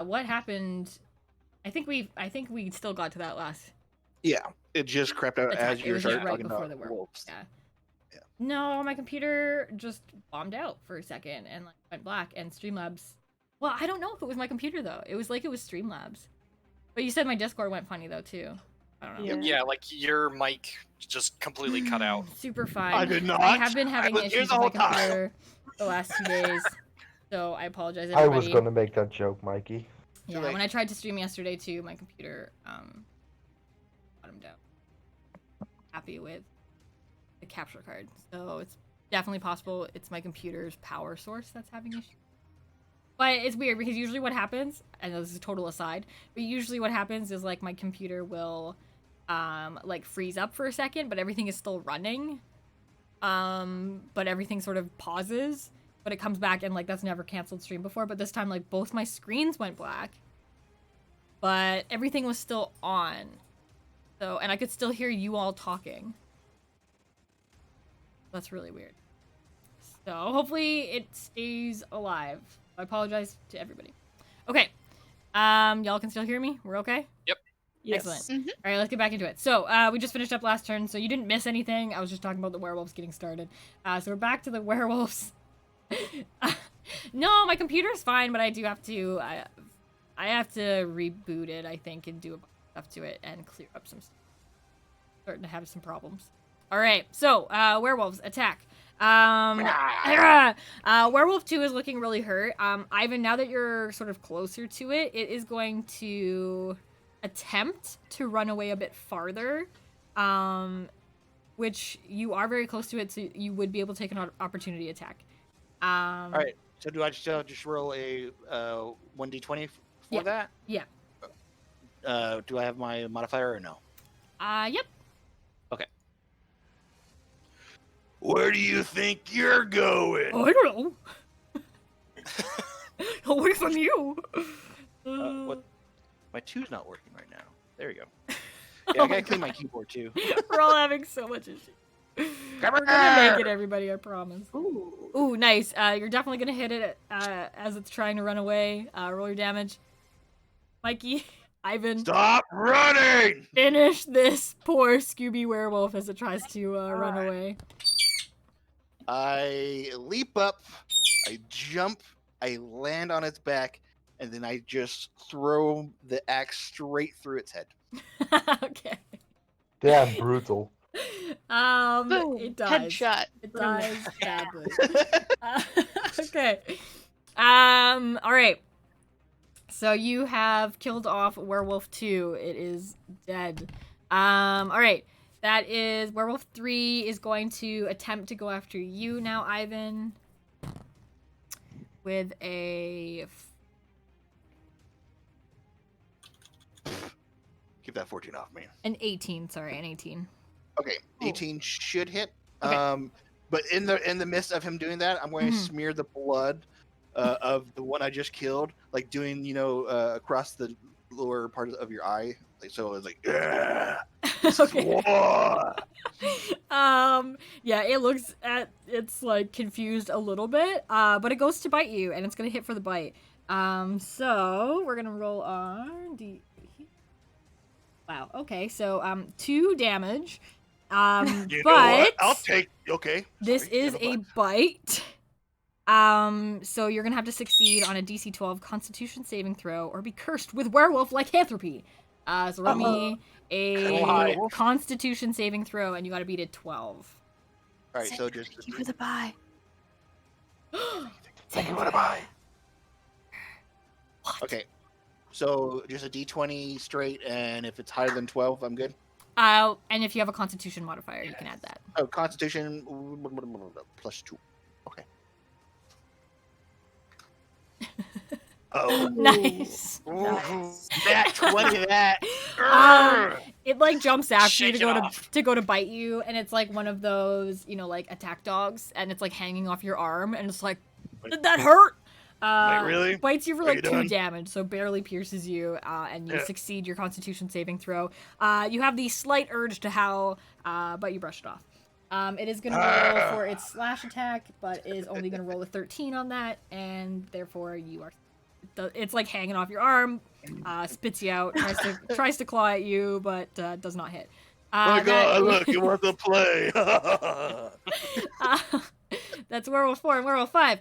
what happened? I think we still got to that last Yeah, it just crept out attack. as It you was started right talking before about the werewolves. Yeah. Yeah. No, my computer just bombed out for a second and like went black. And Streamlabs. Well, I don't know if it was my computer though. It was like it was Streamlabs. But you said my Discord went funny though too. I don't know. Yeah, like your mic just completely cut out. Super fine. I did not. I have been having I was here issues the with my whole time. computer the last 2 days. So I apologize, I everybody. was gonna make that joke, Mikey. Yeah, when I tried to stream yesterday too, my computer bottomed out. Happy with the capture card. So it's definitely possible it's my computer's power source that's having issues. But it's weird because usually what happens, I know this is a total aside, but usually what happens is like my computer will like freeze up for a second, but everything is still running. But everything sort of pauses, but it comes back and like that's never canceled stream before, but this time like both my screens went black. But everything was still on. So, and I could still hear you all talking. That's really weird. So, hopefully it stays alive. I apologize to everybody. Okay. Y'all can still hear me? We're okay? Yep. Yes. Excellent. All right, let's get back into it. So, we just finished up last turn, so you didn't miss anything. I was just talking about the werewolves getting started. So we're back to the werewolves. No, my computer's fine, but I do have to... I have to reboot it, I think, and do a bunch of stuff to it and clear up some stuff. Starting to have some problems. All right, so werewolves attack. Werewolf 2 is looking really hurt. Ivan, now that you're sort of closer to it, it is going to attempt to run away a bit farther, which you are very close to it, so you would be able to take an opportunity attack. All right. So do I just roll a 1d20 for that? Yeah. Do I have my modifier or no? Yep. Okay. Where do you think you're going? Oh, I don't know. Away from you. What? My 2's not working right now. There we go. Yeah, I gotta clean my keyboard too. We're all having so much issues. We're gonna make it, everybody, I promise. Ooh, nice. You're definitely gonna hit it as it's trying to run away. Roll your damage. Mikey, Ivan. Stop running! Finish this poor Scooby werewolf as it tries to run away. I leap up, I jump, I land on its back, and then I just throw the axe straight through its head. Okay. Damn brutal. Boom. It dies. Headshot. It dies badly. Okay. All right. So you have killed off Werewolf 2. It is dead. All right. That is Werewolf 3 is going to attempt to go after you now, Ivan. With a... Keep that 14 off me. An 18, sorry, an 18. Okay, 18 should hit. Okay. But in the midst of him doing that, I'm going to smear the blood of the one I just killed, like doing, across the lower part of your eye. Like, so it's like, yeah. Okay. Yeah, it looks at it's like confused a little bit, but it goes to bite you, and it's gonna hit for the bite. So we're gonna roll on D. Wow. Okay, so 2 damage. You know but what? I'll take. Okay. This Sorry, is a bite. So you're gonna have to succeed on a DC 12 Constitution saving throw, or be cursed with werewolf lycanthropy. So roll me a Constitution saving throw, and you gotta beat a 12. All right, so just. Thank you for the buy. Thank you for the buy. Okay, so just a D20 straight, and if it's higher than 12, I'm good. And if you have a Constitution modifier, you can add that. Oh, Constitution +2. Okay. Oh, Nice. That 20, that. It like jumps after you Shake to go to bite you, and it's like one of those, like attack dogs, and it's like hanging off your arm, and it's like, did that hurt? Wait, really? Bites you for Are like you 2 done? damage, so barely pierces you, and you succeed your Constitution saving throw. You have the slight urge to howl, but you brush it off. It is going to roll for its slash attack, but is only going to roll a 13 on that, and therefore you are... It's like hanging off your arm, spits you out, tries to claw at you, but does not hit. My God, look, you want to play? That's Werewolf 4 and Werewolf 5.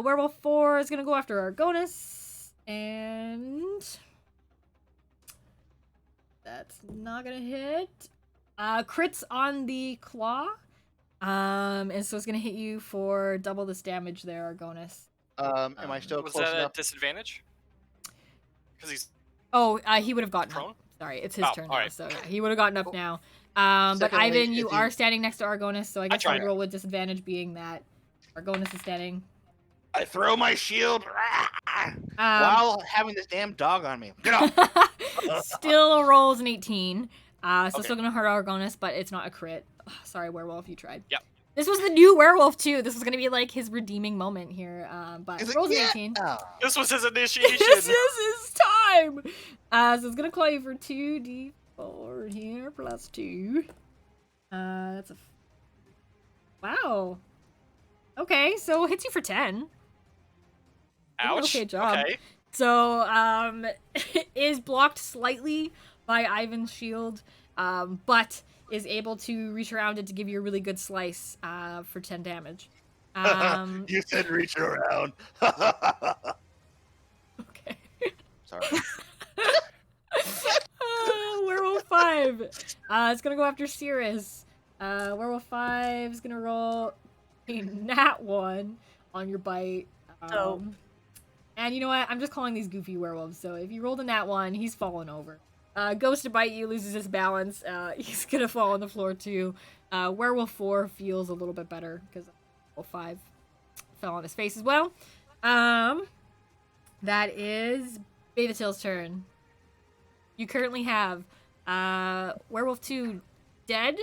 Werewolf 4 is gonna go after Argonis, and that's not gonna hit. Crits on the claw. And so it's gonna hit you for double this damage there, Argonis. Am I still Was close that enough? a disadvantage? Because he's Oh, he would have gotten prone. up. Sorry, it's his Oh, turn now, alright. so yeah, he would have gotten up now. But Secondly, Ivan, you if you- are standing next to Argonis, so I guess I tried. would roll with disadvantage, being that Argonis is standing. I throw my shield Um, while having this damn dog on me. Get off! Still rolls an 18. So Okay. still gonna hurt Argonis, but it's not a crit. Ugh, sorry, Werewolf, you tried. Yep. This was the new Werewolf too. This was gonna be like his redeeming moment here. But Is it- rolls an yeah. 18. This was his initiation. This is his time. So it's gonna call you for 2d4 here plus 2. That's a. Wow. Okay, so hits you for 10. Ouch. Okay job. Okay. So is blocked slightly by Ivan's shield, but is able to reach around it to give you a really good slice for 10 damage. You said reach around. Okay. Sorry. Werewolf 5. It's gonna go after Cirrus. Werewolf 5 is gonna roll a nat 1 on your bite. And you know what? I'm just calling these goofy werewolves. So if you rolled a nat 1, he's falling over. Goes to bite you, loses his balance. He's gonna fall on the floor too. Werewolf 4 feels a little bit better because Werewolf 5 fell on his face as well. That is Betatil's turn. You currently have Werewolf 2 dead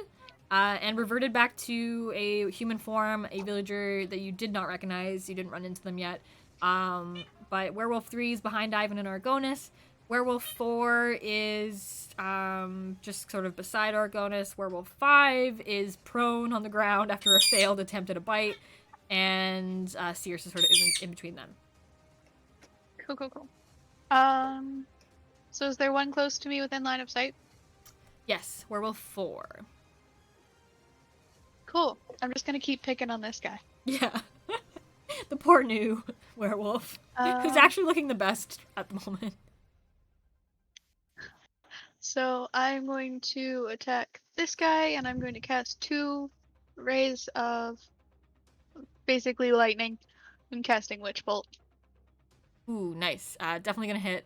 and reverted back to a human form, a villager that you did not recognize. You didn't run into them yet. But Werewolf 3 is behind Ivan and Argonis. Werewolf 4 is just sort of beside Argonis. Werewolf 5 is prone on the ground after a failed attempt at a bite. And Circe is sort of in between them. Cool. So is there one close to me within line of sight? Yes, Werewolf 4. Cool. I'm just gonna keep picking on this guy. Yeah. The poor new werewolf, who's actually looking the best at the moment. So I'm going to attack this guy, and I'm going to cast 2 rays of basically lightning. I'm casting Witch Bolt. Ooh, nice. Definitely gonna hit.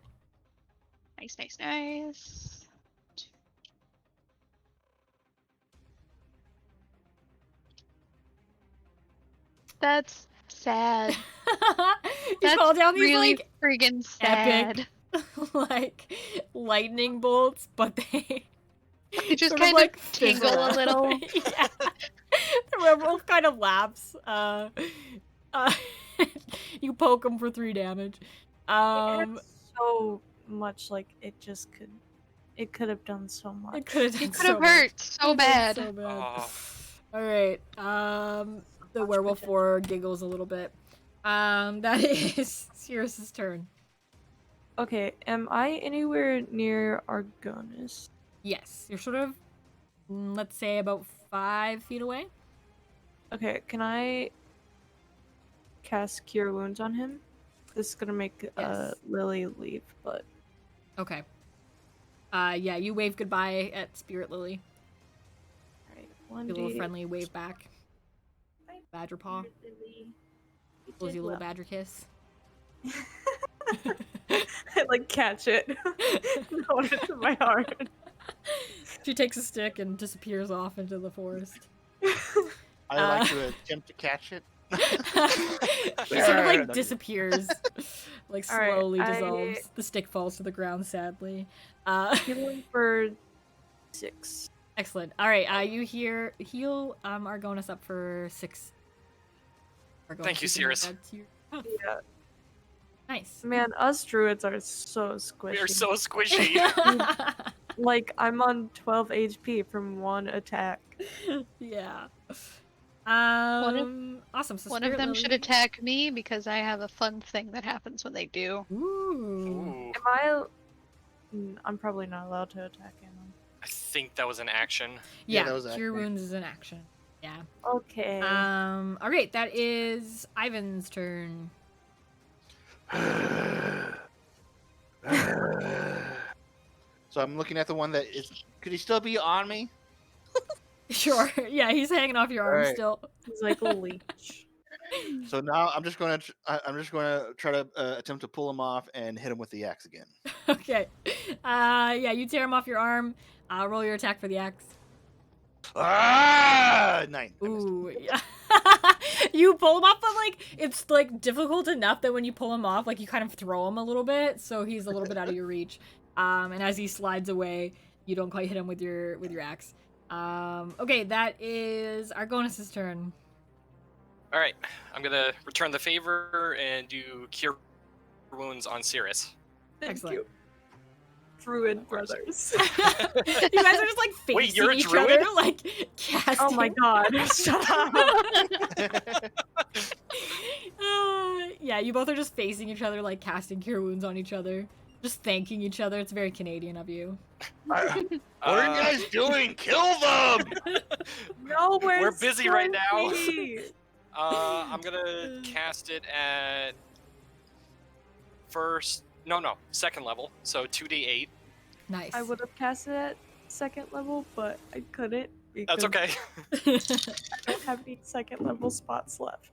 Nice. That's sad. You That's call down these really like friggin' sad. epic, like lightning bolts, but they They just sort kind of like of tingle a fizzle little. out. Yeah. The werewolf kind of laughs. You poke him for 3 damage. It hurts so much, like it could have done so much. It could have It could have hurt so bad. So bad. Oh. All right. The werewolf 4 giggles a little bit. That is Cirrus's turn. Okay, am I anywhere near Argonis? Yes, you're sort of, let's say, about 5 feet away. Okay, can I cast Cure Wounds on him? This is gonna make Yes. Lily leave, but Okay. Yeah, you wave goodbye at Spirit Lily. alright. Give a little friendly wave back. Badger paw. Pulls you a little badger kiss. I like catch it. Hold it to my heart. She takes a stick and disappears off into the forest. I like to attempt to catch it. She sort of like disappears, like All right, slowly I- dissolves. The stick falls to the ground sadly. Healing for 6. Excellent. All right, you heal Argonis up for 6. Argonis, Thank you, can add Cirrus. that to your- Oh, Yeah, nice. man, us druids are so squishy. We are so squishy. Like I'm on 12 HP from one attack. Yeah. Awesome. So One of Spirit them Lily. should attack me because I have a fun thing that happens when they do. Ooh. Ooh. Am I? I'm probably not allowed to attack him. I think that was an action. Yeah, Yeah, that was Cure accurate. Wounds is an action. Yeah. Okay. All right, that is Ivan's turn. So I'm looking at the one that is. Could he still be on me? Sure. Yeah, he's hanging off your arm Alright. still. He's like a leech. So now I'm just going to. I'm just going to try to attempt to pull him off and hit him with the axe again. Okay. Yeah, you tear him off your arm. Roll your attack for the axe. 9. I missed. Ooh, yeah. You pull him off, but like it's like difficult enough that when you pull him off, like you kind of throw him a little bit, so he's a little bit out of your reach. And as he slides away, you don't quite hit him with your axe. Okay, that is Argonas's turn. All right, I'm gonna return the favor and do cure wounds on Cirrus. Thank Excellent. you. Druid Of course. brothers. You guys are just like facing Wait, you're a each druid? other, like casting. Oh my god. Shut up. Yeah, you both are just facing each other, like casting cure wounds on each other, just thanking each other. It's very Canadian of you. What are you guys doing? Kill them! No, We're busy right now. spicy. I'm gonna cast it at second level, so 2d8. Nice. I would have cast it at second level, but I couldn't because That's okay. I don't have any second level spots left.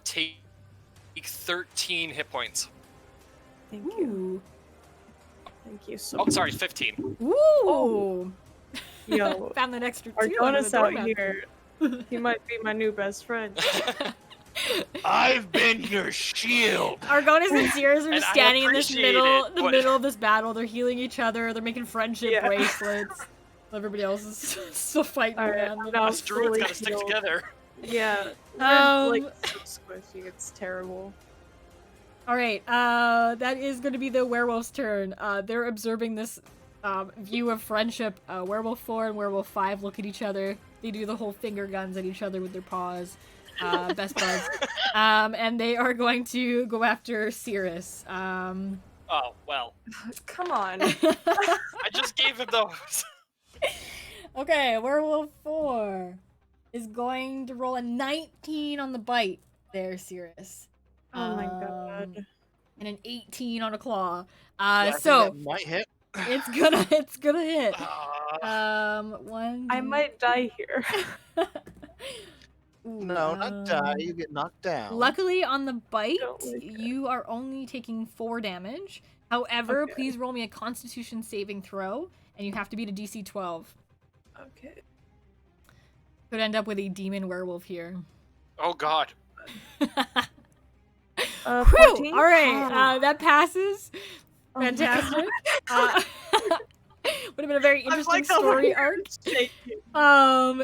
Take 13 hit points. Thank you. Ooh. Thank you so Oh, much. sorry, 15. Ooh. Yo, Found an extra 2 under Argona's the out doormat. here. He might be my new best friend. I've been your shield. Argonas and Cirrus are And just I standing in this appreciate middle, it, the but- middle of this battle. They're healing each other. They're making friendship Yeah. bracelets. Everybody else is still fighting Alright, around. You now know? Us druids fully gotta stick healed. together. Yeah, Um, they're like so squishy. It's terrible. All right, that is going to be the werewolf's turn. They're observing this view of friendship. Werewolf 4 and Werewolf 5 look at each other. They do the whole finger guns at each other with their paws. Best buds. And they are going to go after Cirrus. Oh, well. Come on. I just gave him those. Okay, Werewolf 4 is going to roll a 19 on the bite there, Cirrus. Oh my god. And an 18 on a claw. Yeah, I think So that might hit. it's gonna hit. One. I might die here. Ooh, No, not die. You get knocked down. Luckily, on the bite, Don't like it. you are only taking 4 damage. However, Okay. please roll me a Constitution saving throw, and you have to beat a DC 12. Okay. Could end up with a demon werewolf here. Oh, God. Whew! 14? All right, Oh. that passes. Oh my Fantastic. God. Would have been a very I'm interesting like story over here arc. shaking.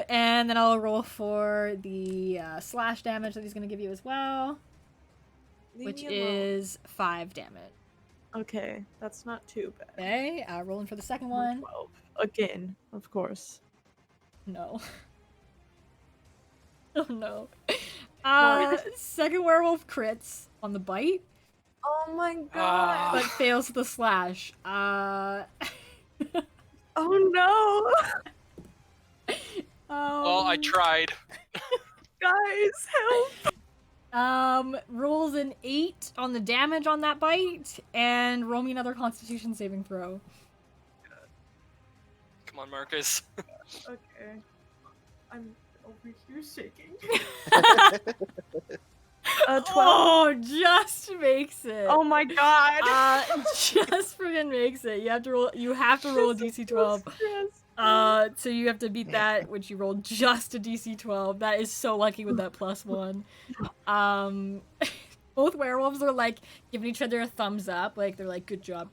And then I'll roll for the slash damage that he's gonna give you as well, Leave which me alone. is 5 damage. Okay, that's not too bad. Okay, rolling for the second I'm one. 12. Again, of course. No. Oh no. What? Second werewolf crits on the bite, Oh my Ah. god. but fails the slash. Oh no. Well, I tried. Guys, help. Rolls an 8 on the damage on that bite, and roll me another Constitution saving throw. Come on, Marcus. Okay. I'm over here shaking. 12. Oh, just makes it. Oh my god. Just friggin' makes it. You have to roll. You have to roll a DC 12. So you have to beat that, which you rolled just a DC 12. That is so lucky with that +1. Both werewolves are like giving each other a thumbs up. Like they're like, good job,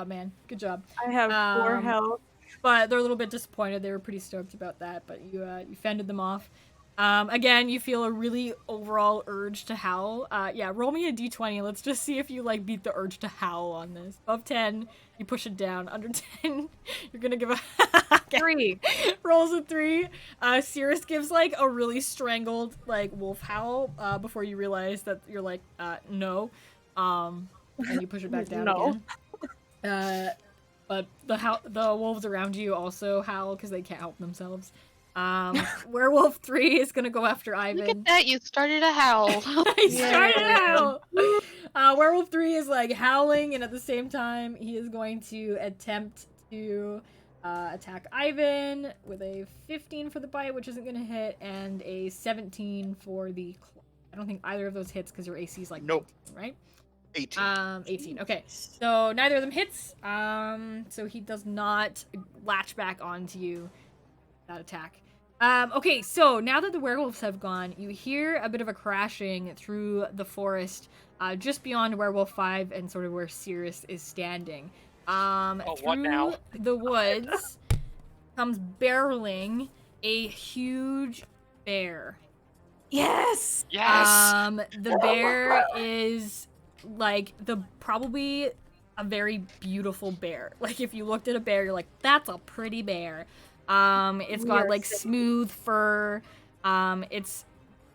man, good job. I have 4 Um, health. But they're a little bit disappointed. They were pretty stoked about that, but you fended them off. Again, you feel a really overall urge to howl. Yeah, roll me a d20. Let's just see if you like beat the urge to howl on this. Above 10, you push it down. Under 10, you're gonna give a 3. Rolls a 3. Cirrus gives like a really strangled like wolf howl before you realize that you're like no, and you push it back down No. again. But the wolves around you also howl because they can't help themselves. Werewolf 3 is gonna go after Ivan. Look at that, you started a howl. I started out. Werewolf 3 is like howling, and at the same time, he is going to attempt to attack Ivan with a 15 for the bite, which isn't gonna hit, and a 17 for the claw. I don't think either of those hits because your AC is like Nope. 19, right? 18. 18. Okay, so neither of them hits. So he does not latch back onto you. That attack. Okay, so now that the werewolves have gone, you hear a bit of a crashing through the forest, just beyond Werewolf 5 and sort of where Cirrus is standing. what Through now? the woods comes barreling a huge bear. Yes. Yes. The bear is like probably a very beautiful bear. Like if you looked at a bear, you're like, that's a pretty bear. It's got like smooth fur. It's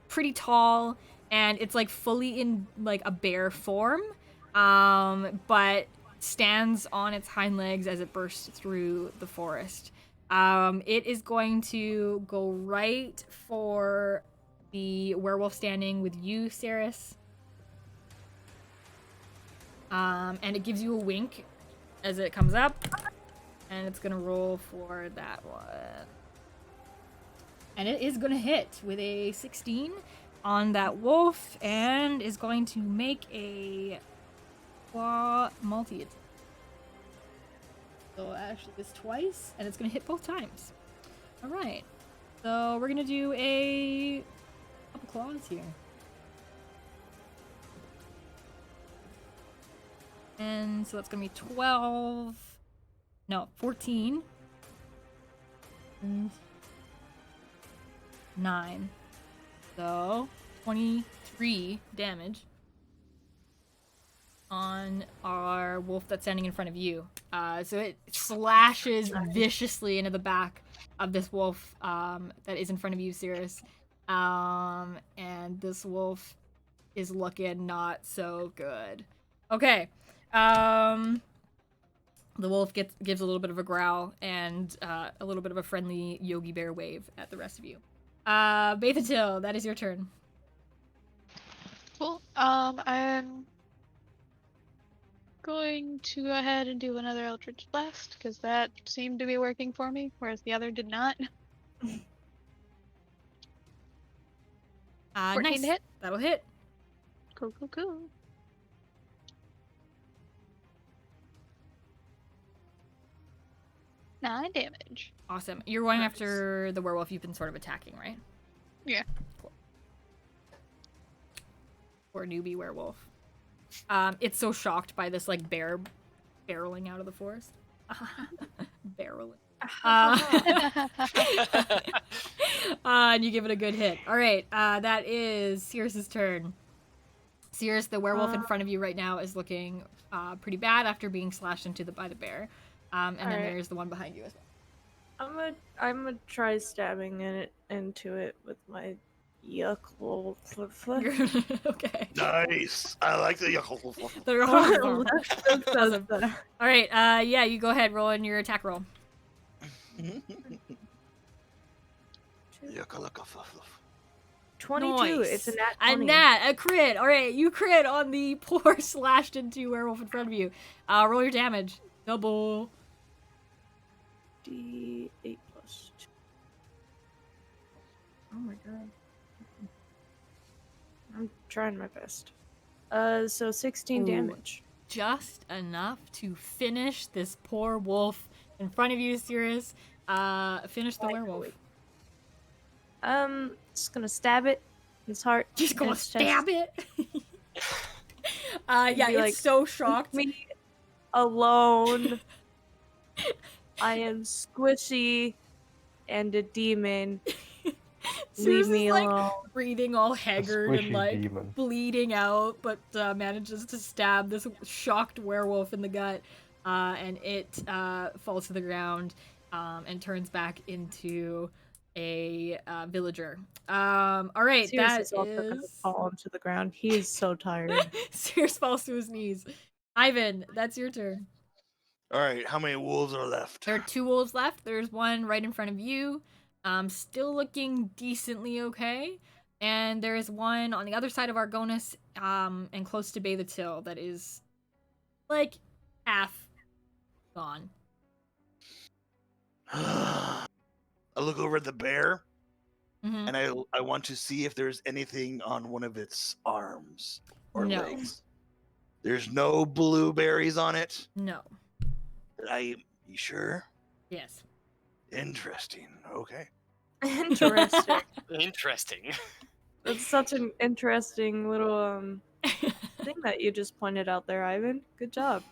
pretty tall, and it's like fully in like a bear form. But stands on its hind legs as it bursts through the forest. It is going to go right for the werewolf standing with you, Cirrus. And it gives you a wink as it comes up. And it's gonna roll for that one. And it is gonna hit with a 16 on that wolf, and is going to make a claw multi-attack. So actually this twice, and it's gonna hit both times. Alright. So we're gonna do a couple claws here. And so that's gonna be 12. No, 14. And 9. So 23 damage on our wolf that's standing in front of you. So it slashes viciously into the back of this wolf that is in front of you, Cirrus. And this wolf is looking not so good. Okay. The wolf gives a little bit of a growl and a little bit of a friendly Yogi Bear wave at the rest of you. Bathatil, that is your turn. Cool. I'm going to go ahead and do another Eldritch Blast, because that seemed to be working for me, whereas the other did not. 14 Nice. to hit. That'll hit. Cool, cool, cool. 9 damage. Awesome. You're going Nice. after the werewolf you've been sort of attacking, right? Yeah. Cool. Poor newbie werewolf. It's so shocked by this like bear barreling out of the forest. Barreling. And you give it a good hit. All right, that is Cirrus's turn. Cirrus, the werewolf in front of you right now is looking pretty bad after being slashed into by the bear. And then Alright. there's the one behind you as well. I'm gonna try stabbing into it with my yuck wolf. Okay. Nice. I like the All right. Yeah, you go ahead. Roll in your attack roll. 22. Nice. It's a nat A 20. nat, a crit. All right, you crit on the poor slashed into werewolf in front of you. Roll your damage. Double. D8 plus 2. Oh my god. I'm trying my best. So 16 Ooh. damage. Just enough to finish this poor wolf in front of you, Cirrus. Finish the werewolf. Just gonna stab it in its heart. Just in gonna its chest. stab it. Yeah, Be it's like, so shocked. Me alone. I am squishy and a demon. Sears me is like alone. breathing all A haggard and squishy like demon. bleeding out, but manages to stab this shocked werewolf in the gut, and it falls to the ground and turns back into a villager. All right, Sears that is also gonna is. fall onto the ground. He is so tired. Sears falls to his knees. Ivan, that's your turn. All right, how many wolves are left? There are 2 wolves left. There's one right in front of you, still looking decently okay. And there is one on the other side of Argonis, and close to Bay the Till that is, like, half gone. I look over at the bear, Mm-hmm. and I want to see if there's anything on one of its arms or No. legs. There's no blueberries on it. No. You sure? Yes. Interesting. Okay. Interesting. Interesting. That's such an interesting little thing that you just pointed out there, Ivan. Good job.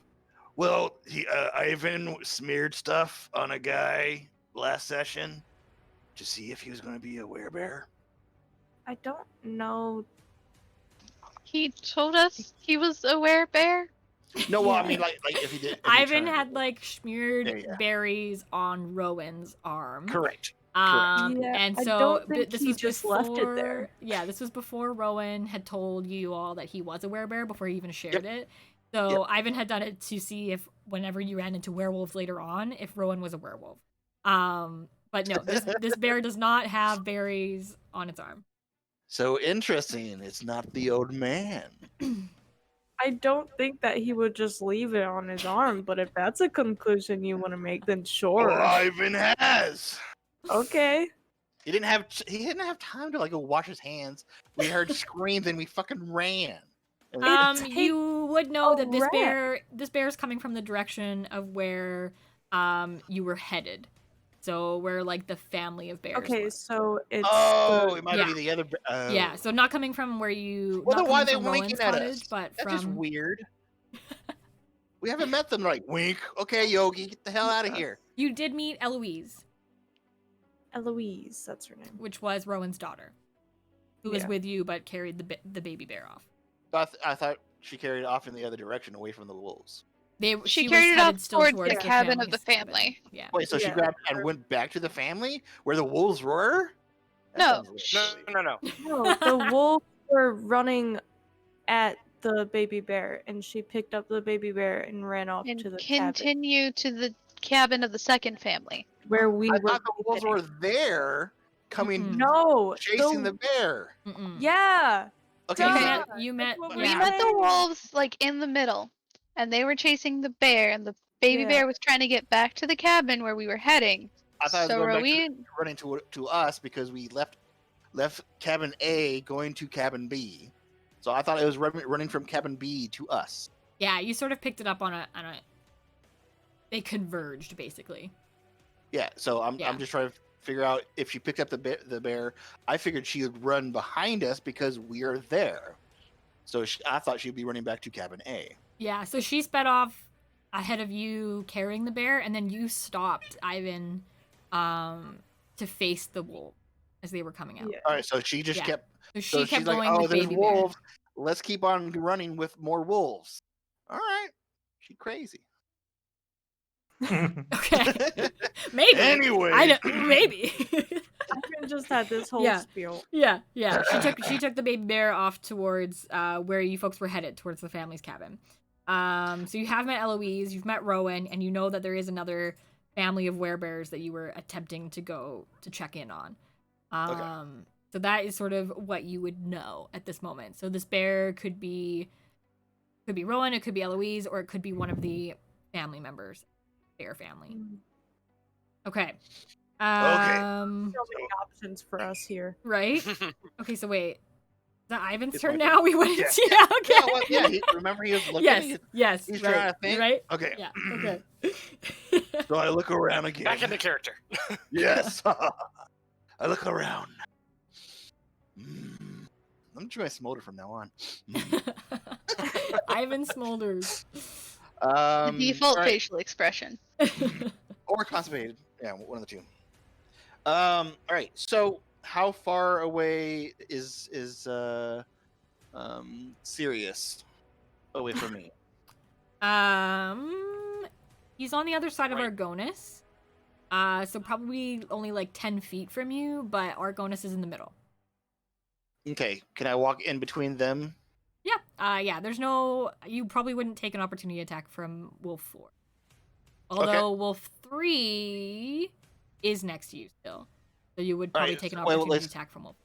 Well, Ivan smeared stuff on a guy last session to see if he was going to be a werebear. I don't know. He told us he was a werebear. No, well, Yeah. I mean, like if he did. If he Ivan turned had, it. like, smeared Yeah. berries on Rowan's arm. Correct. Yeah, And I so don't think this he was just before, left it there. Yeah, this was before Rowan had told you all that he was a werebear before he even shared Yep. it. So Ivan had done it to see if whenever you ran into werewolves later on, if Rowan was a werewolf. But no, this bear does not have berries on its arm. So interesting. It's not the old man. I don't think that he would just leave it on his arm, but if that's a conclusion you want to make, then sure. Well, Ivan has. Okay. He didn't have time to like go wash his hands. We heard screams and we fucking ran. And You would know a that this rat. bear is coming from the direction of where you were headed. So where like the family of bears Okay, was. so it's it might Yeah. be the other. Oh. Yeah, so not coming from where you. Well, not then why are coming they from winking Rowan's at cottage, us? but That's just from. weird. We haven't met them. Like wink. Okay, Yogi, get the hell out of here. You did meet Eloise, Eloise, that's her name. which was Rowan's daughter, who was Yeah. with you but carried the baby bear off. I thought she carried it off in the other direction, away from the wolves. She was carried it headed off still towards the cabin of the family's cabin. family. Yeah. Wait, so she Yeah. grabbed and went back to the family where the wolves were? That No, sounds a little No, silly. no. No, the wolves were running at the baby bear, and she picked up the baby bear and ran off and to the cabin continue to the cabin of the second family. where we I were. thought the wolves were there, coming, Mm-mm. No, chasing the bear. Mm-mm. Yeah. Okay, You Okay. met. You That's met. what We we're Yeah. met the saying. wolves like in the middle, and they were chasing the bear, and the baby Yeah. bear was trying to get back to the cabin where we were heading. I thought So it was going back Rowena, running to us because we left cabin A going to cabin B. So I thought it was running from cabin B to us. Yeah. You sort of picked it up on a. They converged basically. Yeah, so I'm Yeah. just trying to figure out if she picked up the bear. I figured she would run behind us because we are there. So I thought she'd be running back to cabin A. Yeah. So she sped off ahead of you carrying the bear, and then you stopped Ivan, to face the wolf as they were coming out. Yeah. All right, so she just Yeah. kept. So So she kept she's like, going "Oh, with there's baby wolves. Let's keep on running with more wolves." All right, she's crazy. bear. Okay. Maybe. Anyway, I don't. Maybe. Ivan just had this whole Yeah. spiel. Yeah. She took the baby bear off towards where you folks were headed, towards the family's cabin. So you have met Eloise, you've met Rowan, and you know that there is another family of werebears that you were attempting to go to check in on. So that is sort of what you would know at this moment. So this bear could be Rowan, it could be Eloise, or it could be one of the family members, bear family. Okay. So many options for us here. Right? Okay, so wait. Is that Ivan's It's turn my now? We went Yeah. into yeah, okay. Yeah, well, yeah. Remember, he was looking. Yes, he's right, trying to think. right? Okay. Yeah, okay. So I look around again. Back into character. Yes. I look around. I'm trying to smolder from now on. Ivan smolders. the default all right. facial expression. Or constipated. Yeah, one of the two. All right. So how far away is Sirius away from me? He's on the other side of Right. Argonis. So probably only like 10 feet from you, but Argonis is in the middle. Okay, can I walk in between them? Yeah. Yeah, there's no. You probably wouldn't take an opportunity attack from Wolf 4. Okay. Although Wolf 3 is next to you still. So you would probably Alright, take an well, opportunity let's- attack from Wolf.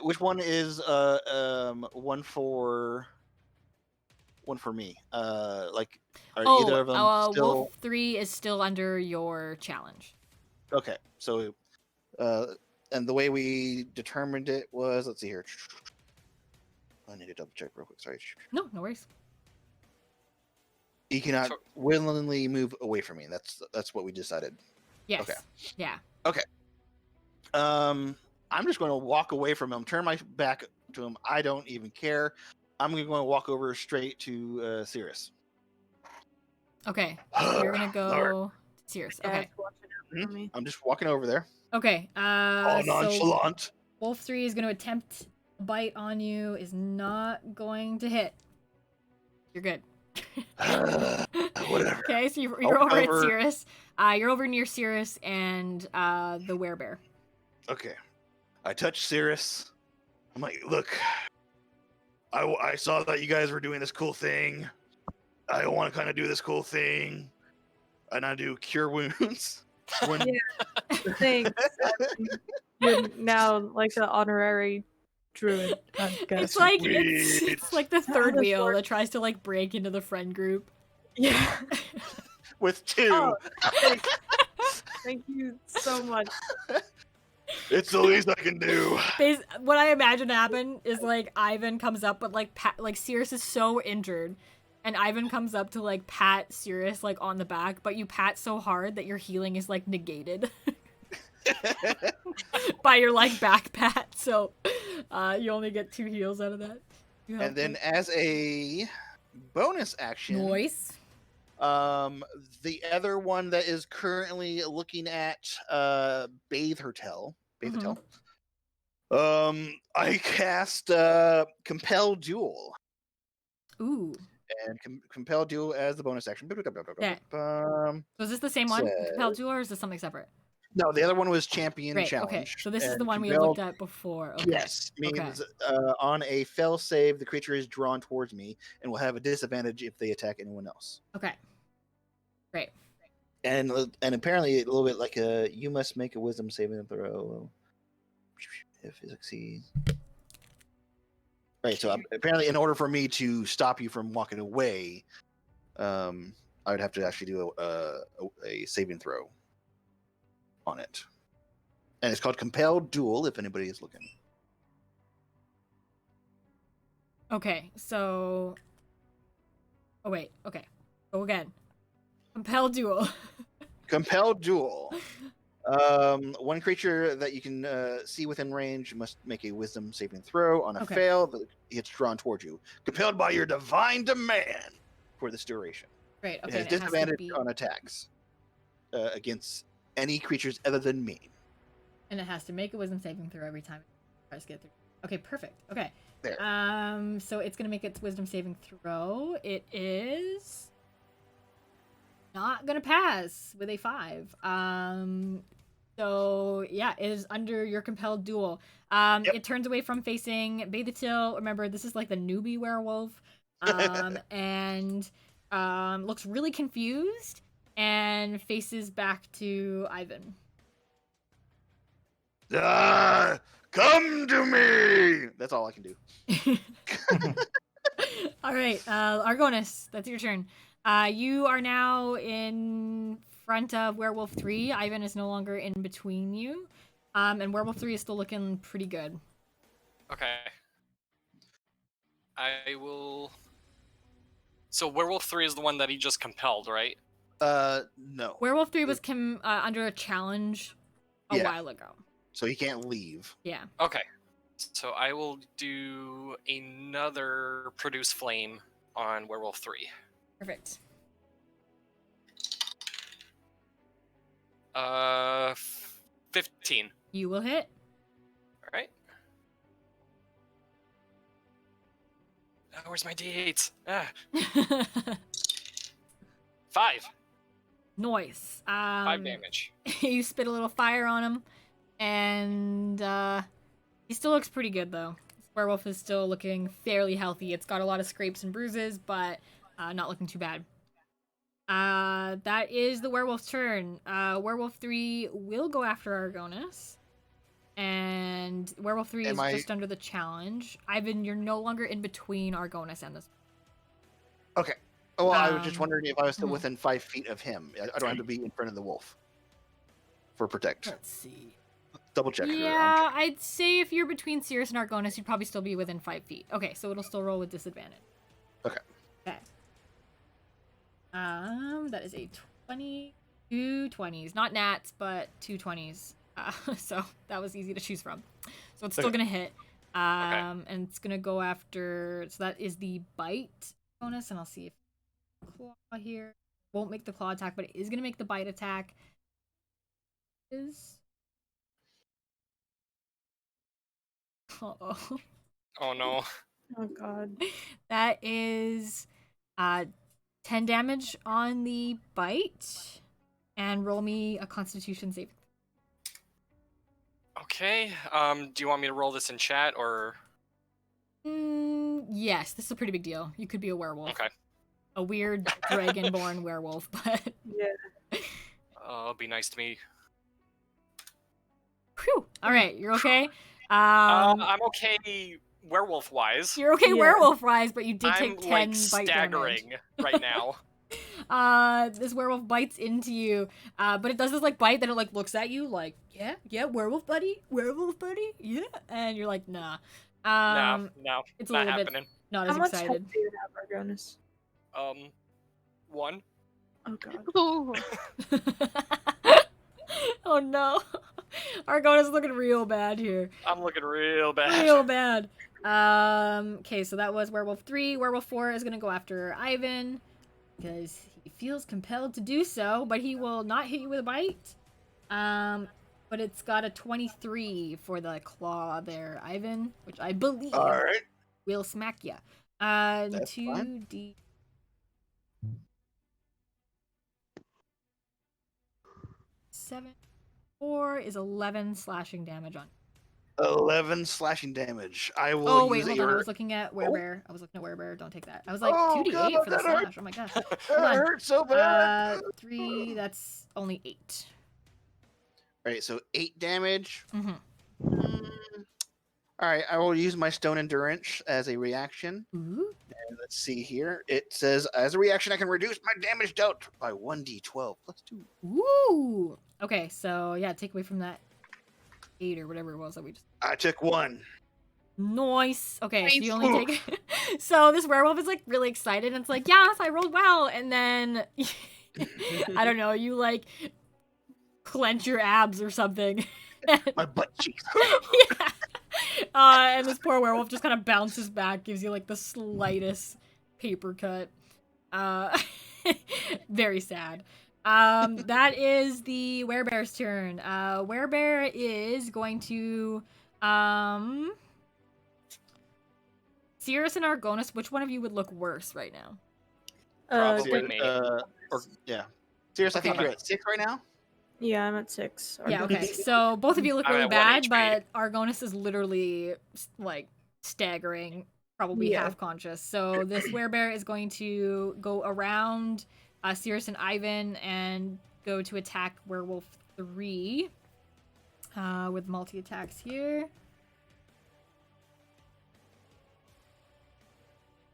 Which one is one for me? Like, are either of them still Wolf 3 is still under your challenge. okay? So, and the way we determined it was, let's see here. I need to double check real quick. Sorry. No worries. He cannot So- willingly move away from me. That's what we decided. Yes. Okay. Yeah. I'm just going to walk away from him, turn my back to him. I don't even care. I'm going to walk over straight to Cirrus. Okay. So you're gonna go to Cirrus. Yeah, Okay. it's watching out for me. I'm just walking over there. Okay. All So nonchalant. Wolf 3 is gonna attempt a bite on you. Is not going to hit. You're good. Whatever. Okay, so you're I'll over at cover- Cirrus. You're over near Cirrus and the werebear. Okay. I touch Cirrus. I'm like, look, I saw that you guys were doing this cool thing. I want to kind of do this cool thing. And I do cure wounds. When Thanks. You're now like the honorary druid, I guess. It's like Sweet. it's like the third this wheel works. that tries to like break into the friend group. Yeah. with 2. Oh, thank you so much. It's the least I can do. What I imagine happen is like Ivan comes up, but like like Cirrus is so injured, and Ivan comes up to like pat Cirrus like on the back, but you pat so hard that your healing is like negated by your like back pat. So you only get 2 heals out of that. And then as a bonus action, noise. the other one that is currently looking at Bathe Hotel. I cast Compel Duel. Ooh. And Compel Duel as the bonus action. Yeah. So is this the same one? Says- Compel Duel, or is this something separate? No, the other one was Champion Great. Challenge. Okay. So this is and the one we had Compel- looked at before. Okay. Yes, means on a fail save, the creature is drawn towards me and will have a disadvantage if they attack anyone else. Okay. Great. And apparently a little bit like you must make a wisdom saving throw if it succeeds. Right. So apparently, in order for me to stop you from walking away, I would have to actually do a saving throw on it, and it's called Compelled Duel. If anybody is looking. Okay. So. Oh wait. Okay. Go again. Compel Duel. Compelled Duel. One creature that you can see within range must make a wisdom saving throw. On a Okay. fail, it's drawn towards you. Compelled by your divine demand for this duration. Great. It Okay. has and it has to disadvantage be, on attacks against any creatures other than me. and it has to make a wisdom saving throw every time it tries to get through. Okay. Perfect. Okay. There. So it's gonna make its wisdom saving throw. It is not gonna pass with a 5. So yeah, it is under your compelled duel. Yep. It turns away from facing Bathatil. Remember, this is like the newbie werewolf. And looks really confused and faces back to Ivan. Come to me. That's all I can do. All right, Argonis, that's your turn. You are now in front of Werewolf 3. Ivan is no longer in between you. And Werewolf 3 is still looking pretty good. Okay. I will. So Werewolf 3 is the one that he just compelled, right? No. Werewolf 3 was under a challenge a Yeah. while ago. So he can't leave. Yeah. Okay. So I will do another Produce Flame on Werewolf 3. Perfect. 15. You will hit. where's my D8s? 5. Noise. 5 damage. You spit a little fire on him, and he still looks pretty good though. This werewolf is still looking fairly healthy. It's got a lot of scrapes and bruises, but not looking too bad. That is the werewolf's turn. Werewolf 3 will go after Argonis. And Werewolf 3 is just under the challenge. Ivan, you're no longer in between Argonis and this. Okay. Well, I was just Um, wondering if I was still within 5 feet of him. I don't have to be in front of the wolf for protect. Let's see. Double check. Yeah, I'd say if you're between Cirrus and Argonis, you'd probably still be within 5 feet. Okay, so it'll still roll with disadvantage. Okay. Okay. That is a 20. 2 20s. Not nats, but 2 20s. So that was easy to choose from. So it's still gonna hit. And it's gonna go after. So that is the bite bonus, and I'll see if claw here won't make the claw attack, but it is gonna make the bite attack. Uh-oh. Oh no. Oh god. That is 10 damage on the bite, and roll me a Constitution save. Okay. Do you want me to roll this in chat or? Yes, this is a pretty big deal. You could be a werewolf. Okay. A weird dragonborn werewolf, but Yeah. It'll be nice to me. Whew. All right, you're okay. I'm okay werewolf wise. You're okay Yeah. werewolf wise, but you did I'm take 10 like bite staggering right now. damage. This werewolf bites into you, but it does this like bite, then it like looks at you like, yeah, werewolf buddy, yeah, and you're like, nah. No, it's a not little bit happening. not How as much health excited. do you have, Argonis? 1. Oh god. Oh, Oh no, Argonis is looking real bad here. I'm looking real bad. Real bad. Okay, so that was Werewolf 3. Werewolf 4 is gonna go after Ivan because he feels compelled to do so, but he will not hit you with a bite. But it's got a 23 for the claw there, Ivan, which I believe All right. will smack ya. That's 2d. 7. 4 is 11 slashing damage on. 11 slashing damage. I will. Oh wait, use hold on. I your- was looking at Werebear. I was looking at Werebear. Don't take that. I was like Oh, 2d8 God, for the that hurt. slash. Oh my god. That on. hurt so bad. 3. That's only 8. All right, so 8 damage. Mm-hmm. All right, I will use my stone endurance as a reaction. Ooh. And let's see here. It says, as a reaction, I can reduce my damage dealt by 1d12 plus 2. Ooh. Okay, so yeah, take away from that 8 or whatever it was that we just. I took 1. Nice. Okay, so you Nice. only take. So this werewolf is like really excited, and it's like, yes, I rolled well, and then I don't know, you like clench your abs or something. My butt cheeks. Yeah. And this poor werewolf just kind of bounces back, gives you like the slightest paper cut. Very sad. That is the werebear's turn. Werebear is going to Cirrus and Argonis, which one of you would look worse right now? Probably Good. me. Yeah. Serious, I think Okay. you're at 6 right now? Yeah, I'm at 6. Yeah, Argonis okay. is- So both of you look I'm really at 1 bad, HP. but Argonis is literally like staggering, probably Yeah. half conscious. So this werebear is going to go around Cirrus and Ivan and go to attack Werewolf 3 with multi attacks here.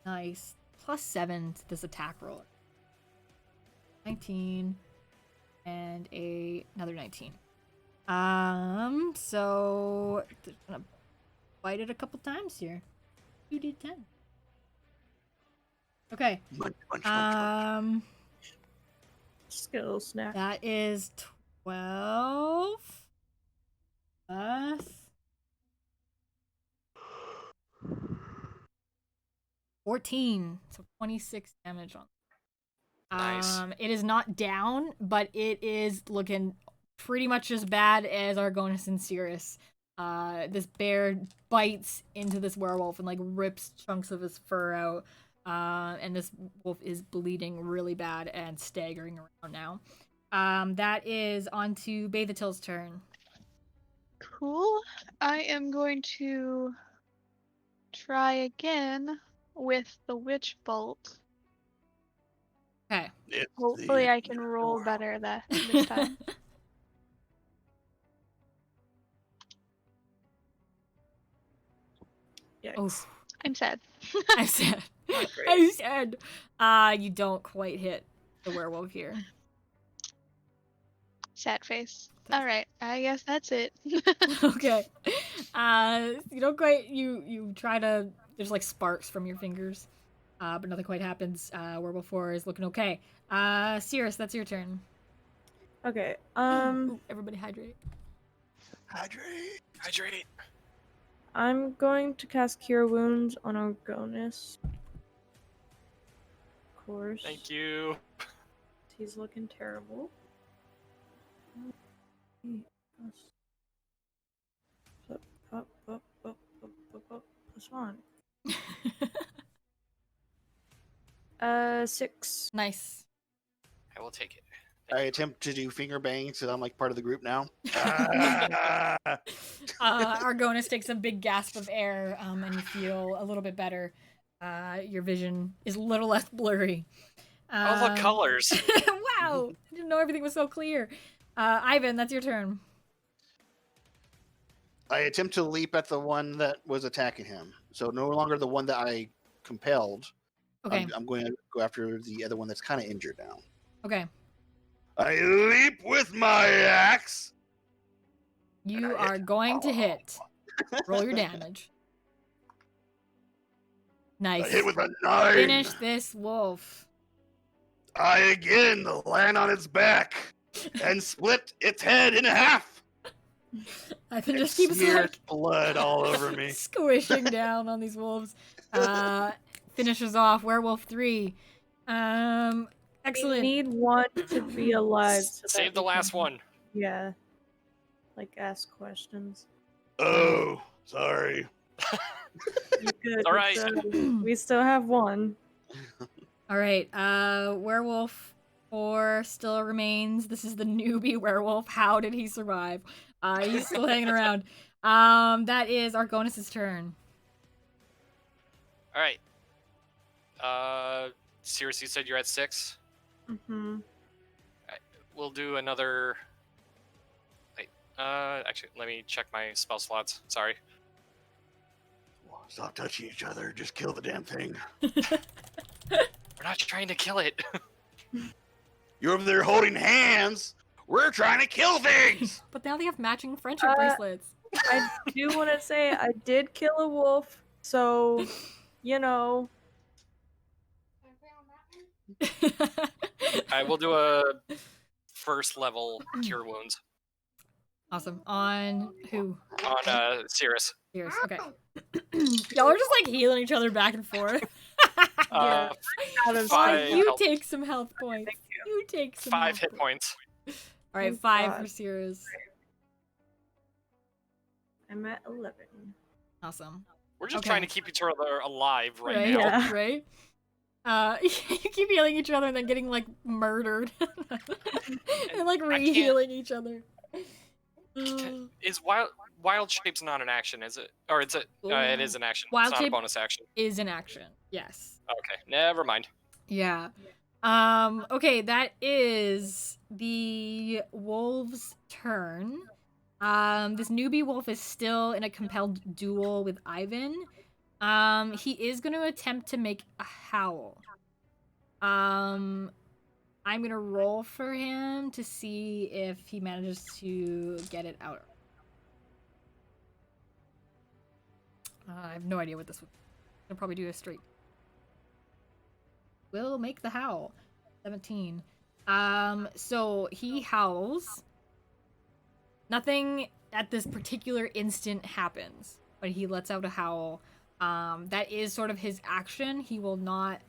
Nice. +7 to this attack roll. 19 and another 19. So they're gonna bite it a couple times here. 2d10. Okay. Munch, munch, munch. Just get a little snack. That is 12 plus 14, so 26 damage on. Nice. It is not down, but it is looking pretty much as bad as Argonis and Cirrus. This bear bites into this werewolf and like rips chunks of his fur out. And this wolf is bleeding really bad and staggering around now. That is on to Bathatil's turn. Cool. I am going to try again with the witch bolt. Okay. It's Hopefully the I can roll world. better this time. Yikes. Oof. I'm sad. I'm sad. Not great. I'm sad. You don't quite hit the werewolf here. Sad face. Alright, I guess that's it. Okay. You don't quite. You try to. There's like sparks from your fingers, but nothing quite happens. Werewolf 4 is looking okay. Cirrus, that's your turn. Okay. Ooh, everybody hydrate. Hydrate. Hydrate. I'm going to cast Cure Wounds on Argonis. Of course. Thank you. He's looking terrible. +1. 6. Nice. I will take it. I attempt to do finger bangs because I'm like part of the group now. Argonis takes a big gasp of air, and you feel a little bit better. Your vision is a little less blurry. Oh, the colors. Wow! I didn't know everything was so clear. Ivan, that's your turn. I attempt to leap at the one that was attacking him. So no longer the one that I compelled. Okay. I'm going to go after the other one that's kind of injured now. Okay. I leap with my axe. You are going to hit. Roll your damage. I Nice. hit with a 9. Finish this wolf. I again land on its back and split its head in half. Ivan It just keeps smears like blood all over me. squishing down on these wolves. Finishes off werewolf 3. We Excellent. need one to be alive. So that Save the we last can, one. Yeah. Like, ask questions. Oh, sorry. You could. All right. We still have one. All right. Werewolf 4 still remains. This is the newbie werewolf. How did he survive? He's still hanging around. That is Argonis' turn. All right. Cirrus, you said you're at 6. Mm-hmm. We'll do another. Wait. Actually, let me check my spell slots. Sorry. Stop touching each other. Just kill the damn thing. We're not trying to kill it. You're over there holding hands. We're trying to kill things. But now they have matching friendship bracelets. I do want to say I did kill a wolf, so, you know. I will do a first level cure wounds Awesome. On who? on Cirrus. Yours. Okay. Y'all are just like healing each other back and forth. Uh, Out of Five you health. take some health points. You take some 5 health hit points. All right, Thank 5 God. for Cirrus. I'm at 11. Awesome. We're just Okay. trying to keep each other alive right, Right? now. Yeah. Right? You keep healing each other and then getting like murdered. And like I can't- re-healing each other. Is wild shape's not an action, is it? Or it's a it is an action. Wild it's not shape- a bonus action. Is an action. Yes. Okay, never mind. Yeah. Okay, that is the wolf's turn. This newbie wolf is still in a compelled duel with Ivan. He is going to attempt to make a howl. I'm going to roll for him to see if he manages to get it out. I have no idea what this would. I'll probably do a straight. Will make the howl. 17. So he howls. Nothing at this particular instant happens, but he lets out a howl. That is sort of his action. He will not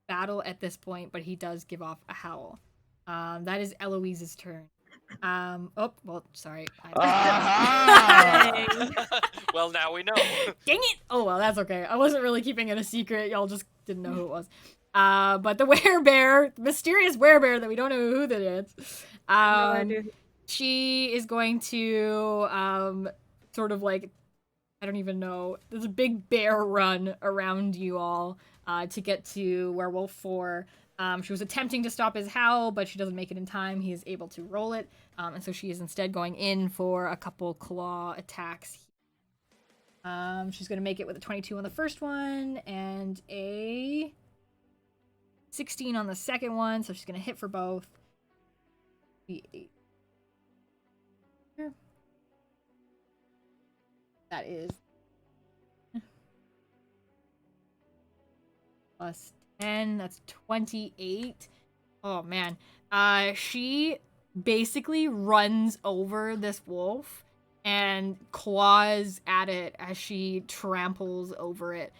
battle at this point, but he does give off a howl. That is Eloise's turn. Oh, well, sorry. Ah! Well, now we know. Dang it! Oh, well, that's okay. I wasn't really keeping it a secret. Y'all just didn't know who it was. But the werebear, the mysterious werebear that we don't know who that is, No idea. she is going to, sort of like, I don't even know. There's a big bear run around you all, to get to Werewolf 4. She was attempting to stop his howl, but she doesn't make it in time. He is able to roll it. And so she is instead going in for a couple claw attacks. She's going to make it with a 22 on the first one and a 16 on the second one. So she's going to hit for both. Here. That is plus 10. That's 28. Oh, man. She basically runs over this wolf and claws at it as she tramples over it.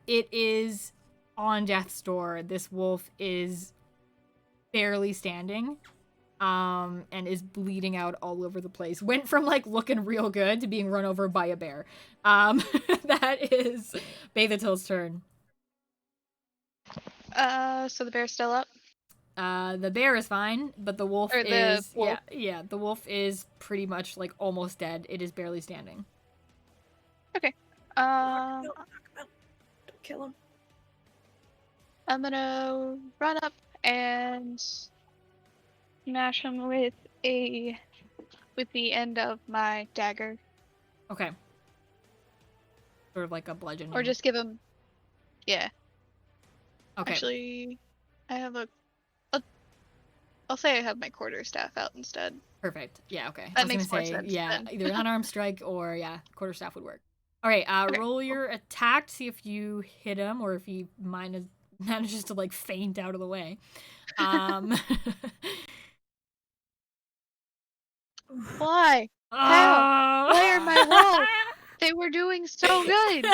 It is on death's door. This wolf is barely standing, and is bleeding out all over the place. Went from like looking real good to being run over by a bear. That is Bathatil's turn. So the bear's still up. The bear is fine, but the wolf Or the is wolf. yeah. The wolf is pretty much like almost dead. It is barely standing. Um, Don't kill him. I'm gonna run up and smash him with the end of my dagger, Okay. Sort of like a bludgeon. or just give him. Yeah. okay. Actually, I have I'll say I have my quarterstaff out instead. Perfect. Yeah. Okay. That I was makes gonna more say sense yeah, then. either an unarmed strike or yeah, quarterstaff would work. All right. Okay, Roll your attack. See if you hit him or if he manages to like faint out of the way. Why? Oh! Why are my wolves? They were doing so good.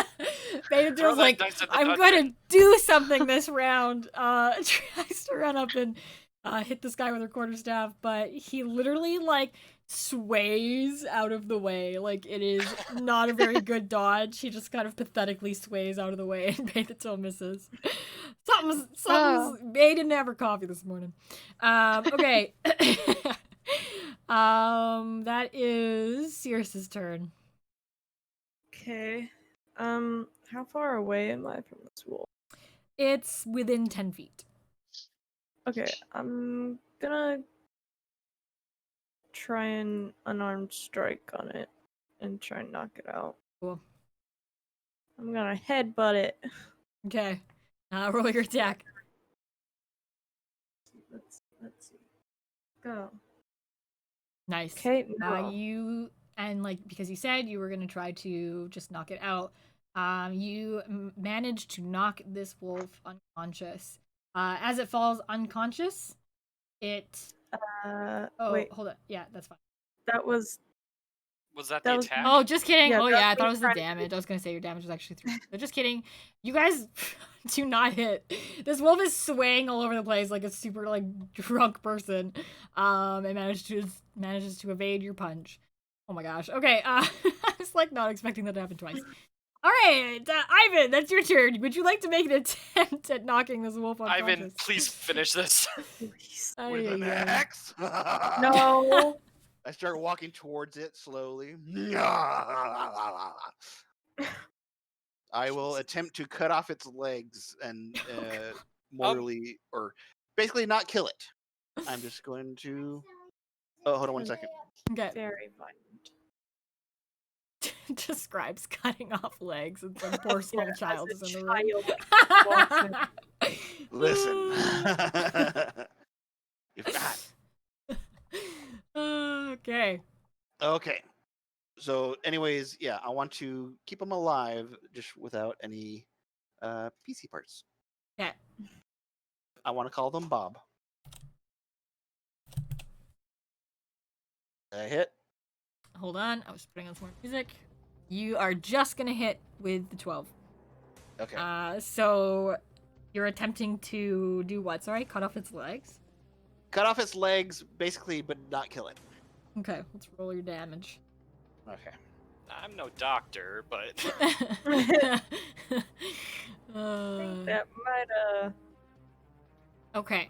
Baby Throw was that like, dice at the I'm dungeon." gonna do something this round. Tries to run up and hit this guy with her quarterstaff, but he literally like sways out of the way. Like it is not a very good dodge. He just kind of pathetically sways out of the way, and Bathatil misses. Something's Bay didn't have her coffee this morning. Okay. That is Cirrus's turn. Okay. How far away am I from this wolf? It's within 10 feet. Okay, I'm gonna try an unarmed strike on it and try and knock it out. Cool. I'm gonna headbutt it. Okay. Roll your attack. Let's see. Go. Nice. Okay, no. You and like because you said you were gonna try to just knock it out. You managed to knock this wolf unconscious. As it falls unconscious, it. Oh, wait. hold on. Yeah, that's fine. That was Was that That the was- attack? Oh, just kidding. Yeah, Oh that's yeah, I me thought it was the trying to- damage. I was gonna say your damage was actually 3. So just kidding. You guys do not hit. This wolf is swaying all over the place like a super like drunk person. And manages to evade your punch. Oh my gosh. Okay. I was like not expecting that to happen twice. All right, Ivan, that's your turn. Would you like to make an attempt at knocking this wolf unconscious? Ivan, please finish this. Please. With an Ay, ay, ay. axe? No. I start walking towards it slowly. I will attempt to cut off its legs and mortally, or basically not kill it. I'm just going to. Oh, hold on 1 second. Okay. Very violent. Describes cutting off legs and some poor small Yeah, child as is a in the room. child walks in. Listen. You've got. Okay. Okay. So, anyways, yeah, I want to keep them alive just without any PC parts. Yeah. I want to call them Bob. I hit. Hold on. I was putting on some more music. You are just gonna hit with the 12. Okay. So you're attempting to do what? Sorry, cut off its legs. cut off its legs, basically, but not kill it. Okay, let's roll your damage. Okay. I'm no doctor, but That might Okay.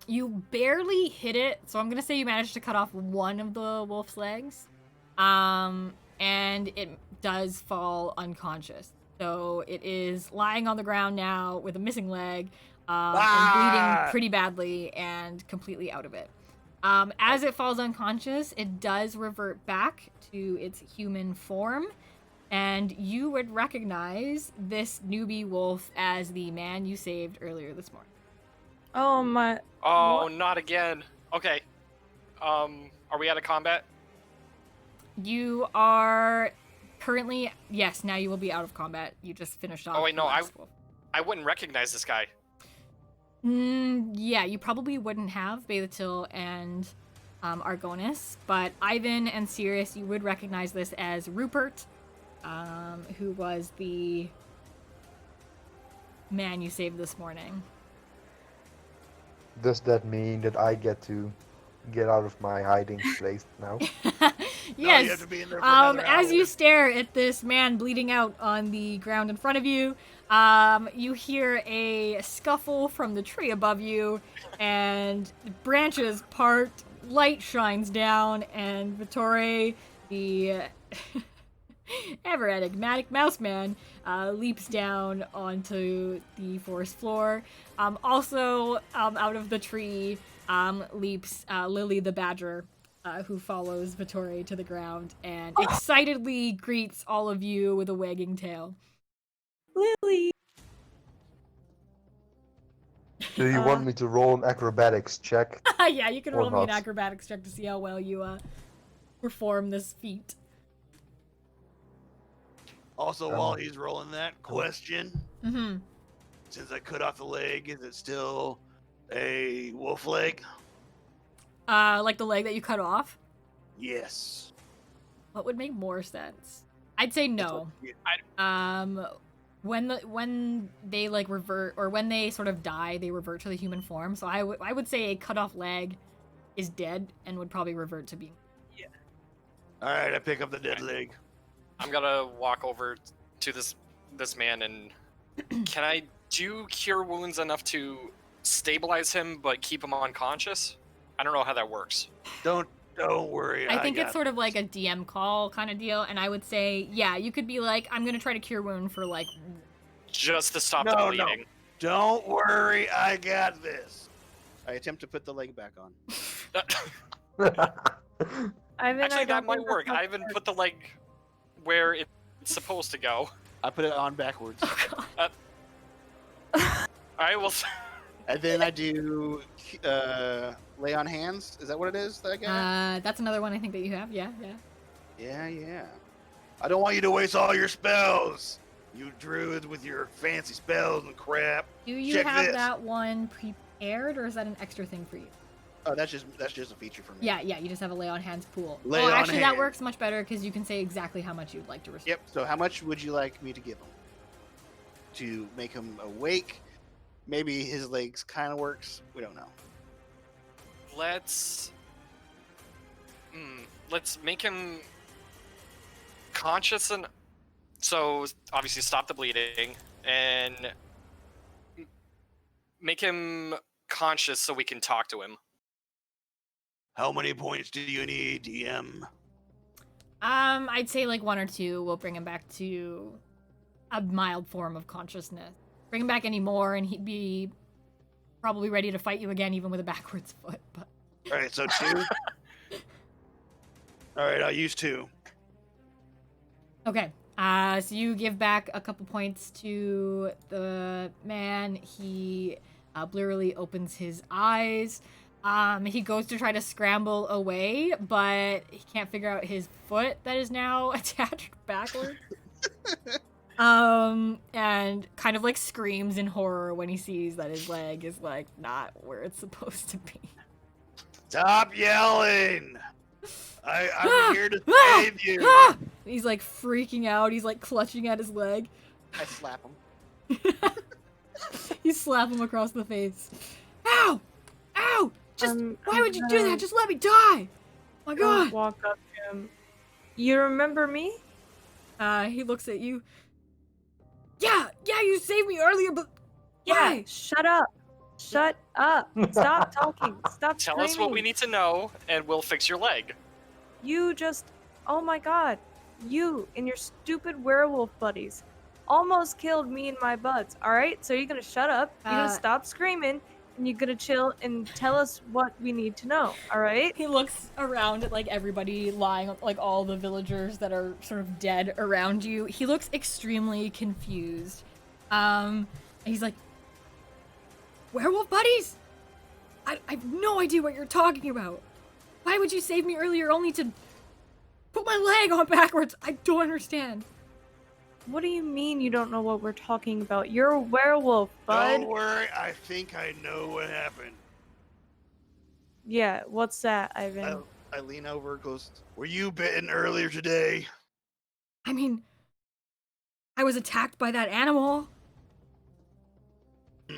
You barely hit it, so I'm gonna say you managed to cut off one of the wolf's legs. And it does fall unconscious. So it is lying on the ground now with a missing leg, and bleeding pretty badly and completely out of it. As it falls unconscious, it does revert back to its human form, and you would recognize this newbie wolf as the man you saved earlier this morning. Oh my. oh, What? not again. Okay. Are we out of combat? You are currently, yes, now you will be out of combat. You just finished off. Oh, wait, no, the last wolf. I wouldn't recognize this guy. Yeah, you probably wouldn't have Betatil and Argonis, but Ivan and Sirius, you would recognize this as Rupert, who was the man you saved this morning. Does that mean that I get to get out of my hiding place now? No, you have Yes. to be in there for another As hour. you stare at this man bleeding out on the ground in front of you, you hear a scuffle from the tree above you, and branches part, light shines down, and Vittore, the ever enigmatic mouse man, leaps down onto the forest floor. Also, out of the tree, leaps Lily the badger, who follows Vittore to the ground and excitedly greets all of you with a wagging tail. Lily. Do you want me to roll an acrobatics check? Yeah, you can Or roll me an not. acrobatics check to see how well you perform this feat. Also, while he's rolling that question, Mm-hmm. since I cut off the leg, is it still a wolf leg? Like the leg that you cut off? Yes. What would make more sense? I'd say no. When they like revert, or when they sort of die, they revert to the human form. So I would say a cut off leg is dead and would probably revert to being. All right, I pick up the dead leg. I'm gonna walk over to this man and can I do cure wounds enough to stabilize him but keep him unconscious? I don't know how that works. Don't worry. I think got it's sort of like a DM call kind of deal, and I would say, yeah, you could be like, I'm gonna try to cure wound for like. Just to stop No, the no. bleeding. Don't worry, I got this. I attempt to put the leg back on. Ivan, Actually, I that don't might think work. that's I haven't put the leg where it's supposed to go. I put it on backwards. Oh god. Alright, well, And then I do lay on hands. Is that what it is that I got? That's another one I think that you have. Yeah. Yeah. I don't want you to waste all your spells. You druids with your fancy spells and crap. Do you Check have this. that one prepared, or is that an extra thing for you? Oh, that's just a feature for me. Yeah, you just have a lay on hands pool. Lay oh, on actually, that hands. works much better because you can say exactly how much you'd like to receive. Yep. So how much would you like me to give him? To make him awake? Maybe his legs kind of works. We don't know. let's make him conscious and so obviously stop the bleeding and make him conscious so we can talk to him. How many points do you need, DM? I'd say like 1 or 2 will bring him back to a mild form of consciousness. Bring him back any more, and he'd be probably ready to fight you again, even with a backwards foot. But All right, so 2. All right, I'll use 2. okay. So you give back a couple points to the man. He blurrily opens his eyes. He goes to try to scramble away, but he can't figure out his foot that is now attached backwards. And kind of like screams in horror when he sees that his leg is like not where it's supposed to be. Stop yelling! I'm here to save you. Ah! He's like freaking out. He's like clutching at his leg. I slap him. You slap him across the face. Ow! Why would you do that? Just let me die! My God! Walk up to him. You remember me? He looks at you. Yeah, you saved me earlier, but why? Yeah, shut up. Shut up. Stop talking. Stop Tell screaming. us what we need to know, and we'll fix your leg. You just, oh my God, you and your stupid werewolf buddies almost killed me and my buds, alright? So you're gonna shut up, you're gonna stop screaming, and you're gonna chill and tell us what we need to know, alright? He looks around at like everybody lying, like all the villagers that are sort of dead around you. He looks extremely confused. He's like, werewolf buddies? I have no idea what you're talking about. Why would you save me earlier only to put my leg on backwards? I don't understand. What do you mean you don't know what we're talking about? You're a werewolf, bud. Don't worry, I think I know what happened. Yeah, what's that, Ivan? I lean over, goes, Were you bitten earlier today? I mean, I was attacked by that animal.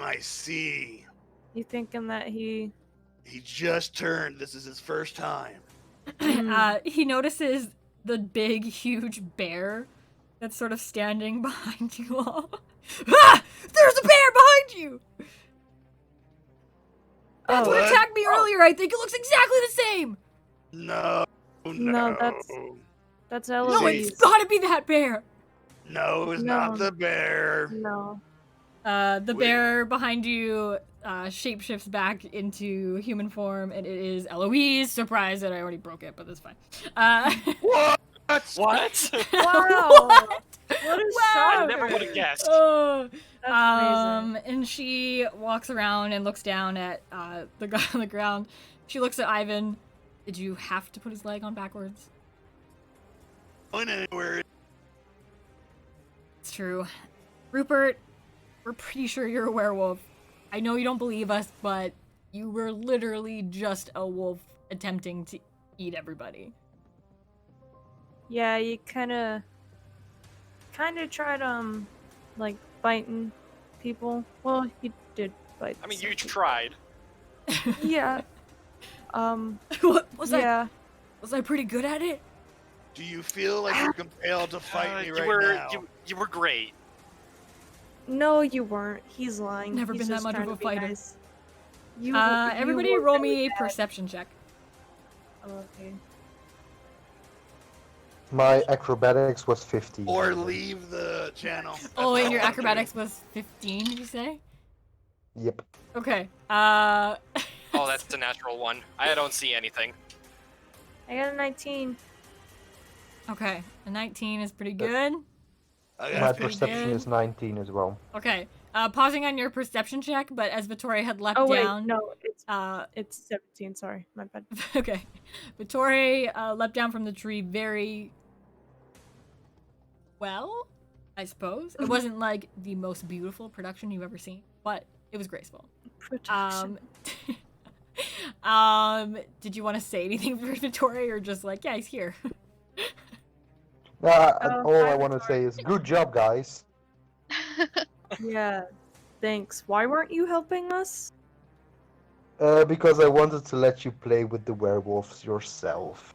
I see. You thinking that he... He just turned. This is his first time. He notices the big, huge bear that's sort of standing behind you all. Ah! There's a bear behind you! That's what attacked me earlier. I think it looks exactly the same. No, That's No, Eloise. it's gotta be that bear. No, it's No. not the bear. No. The bear behind you shapeshifts back into human form, and it is Eloise. Surprised that I already broke it, but that's fine. What? What? Wow! What a I shocker! never would have guessed. Oh, That's amazing. and she walks around and looks down at the guy on the ground. She looks at Ivan. Did you have to put his leg on backwards? Going anywhere. It's true. Rupert, we're pretty sure you're a werewolf. I know you don't believe us, but you were literally just a wolf attempting to eat everybody. Yeah, you kinda tried, like, biting people. Well, he did bite I mean, some you people. tried. Yeah. What was yeah. Was I pretty good at it? Do you feel like you're compelled to fight me you right were now? you were great. No, you weren't. He's lying. Never He's been that just much of trying a to be fighter. nice. You Everybody were roll really me a bad. perception check. Oh, okay. My acrobatics was 15. Or leave the channel. Oh, That's and your all I'm acrobatics was 15, did you say? Yep. Okay. Oh, that's a natural one. I don't see anything. I got a 19. Okay, a 19 is pretty good. doing. I My got perception is 19 as well. Okay, pausing on your perception check, but as Vittori had leapt Oh wait, down... no, Uh, it's 17. Sorry, my bad. okay. Vittori leapt down from the tree very... well, I suppose. It wasn't, like, the most beautiful production you've ever seen, but it was graceful. Protection. Did you want to say anything for Vittori, or just like, yeah, he's here? All hi, I want to say is good job, guys. Yeah. Thanks. Why weren't you helping us? Because I wanted to let you play with the werewolves yourself.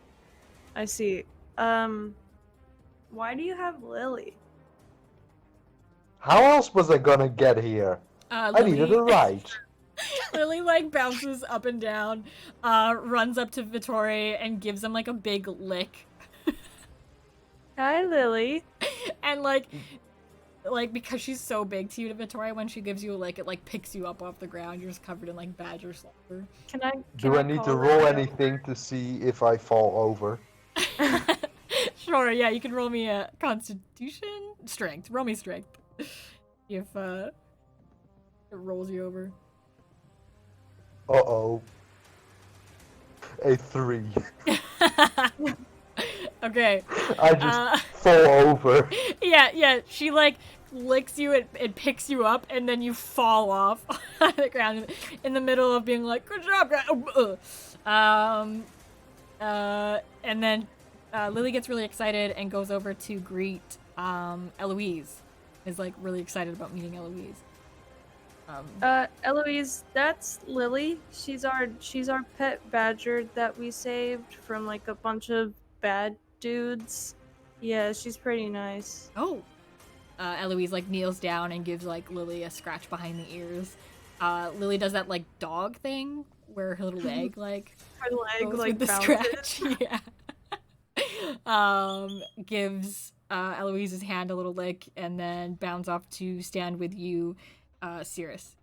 I see. Why do you have Lily? How else was I gonna get here? I needed a ride. Lily like bounces up and down, runs up to Vittori and gives him like a big lick, Hi, Lily. and like because she's so big to you, to Vittori, when she gives you a lick, it like picks you up off the ground. You're just covered in like badger slobber. Do I need to roll anything to see if I fall over? Sure, yeah, you can roll me a Constitution strength. Roll me strength if it rolls you over. Uh-oh. A 3. Okay. I just fall over. Yeah, she like licks you and picks you up, and then you fall off on the ground in the middle of being like, good job, guys. And then Lily gets really excited and goes over to greet Eloise. Is like really excited about meeting Eloise. Eloise, that's Lily. She's our pet badger that we saved from like a bunch of bad dudes. Yeah, she's pretty nice. Oh. Eloise like kneels down and gives like Lily a scratch behind the ears. Lily does that like dog thing where her little leg like Her leg goes like with the bounces. scratch. Yeah. Gives Eloise's hand a little lick and then bounds off to stand with you, Cirrus.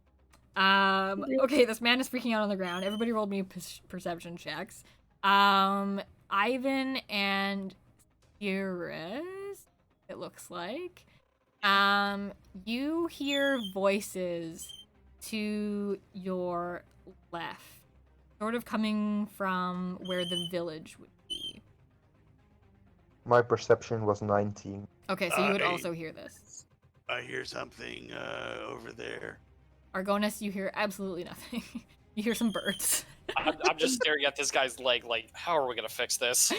Okay, this man is freaking out on the ground. Everybody rolled me perception checks. Ivan and Cirrus, it looks like. You hear voices to your left, sort of coming from where the village would be. My perception was 19. Okay, so you would also hear this. I hear something over there. Argonis, you hear absolutely nothing. You hear some birds. I'm just staring at this guy's leg like, how are we gonna fix this?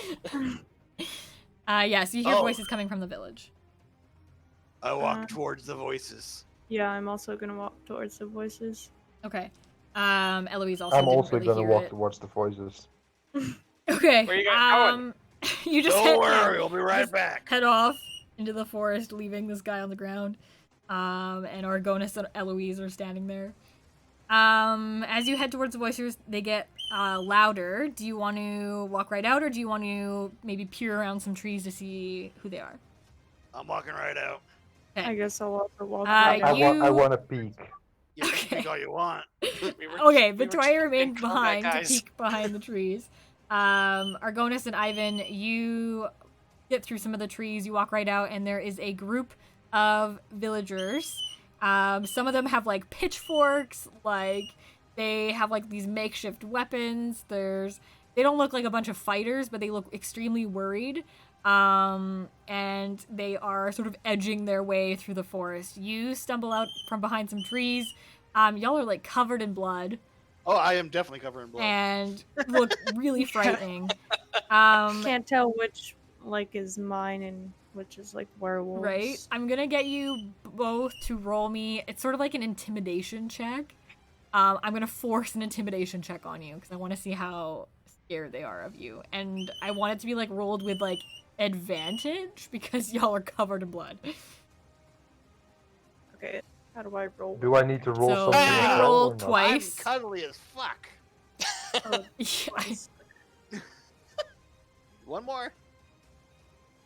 Yes, you hear Oh. voices coming from the village. I walk towards the voices. Yeah, I'm also gonna walk towards the voices. Okay. Eloise also I'm didn't also really gonna hear walk it. towards the voices. Okay. Where you guys going? You just Don't worry, we'll be right just back. head off into the forest, leaving this guy on the ground. And Argonis and Eloise are standing there. As you head towards the voices, they get louder. Do you want to walk right out, or do you want to maybe peer around some trees to see who they are? I'm walking right out. I guess I'll also walk. Uh, right you- out. I want to peek. You can Okay. think all you want. Okay, Victoria remains in combat, behind to guys. peek behind the trees. Argonis and Ivan, you get through some of the trees, you walk right out, and there is a group of villagers. Some of them have like pitchforks, like they have like these makeshift weapons. They don't look like a bunch of fighters, but they look extremely worried. And they are sort of edging their way through the forest. You stumble out from behind some trees. Y'all are like covered in blood Oh, I am definitely covered in blood. and look really frightening. Can't tell which like is mine and which is like werewolves. Right? I'm gonna get you both to roll me. It's sort of like an intimidation check. I'm gonna force an intimidation check on you because I want to see how scared they are of you, and I want it to be like rolled with like advantage because y'all are covered in blood. Okay. How do I roll? Do I need to roll So something you're as gonna well, roll or not? twice. I'm cuddly as fuck. Oh, Yeah, One more.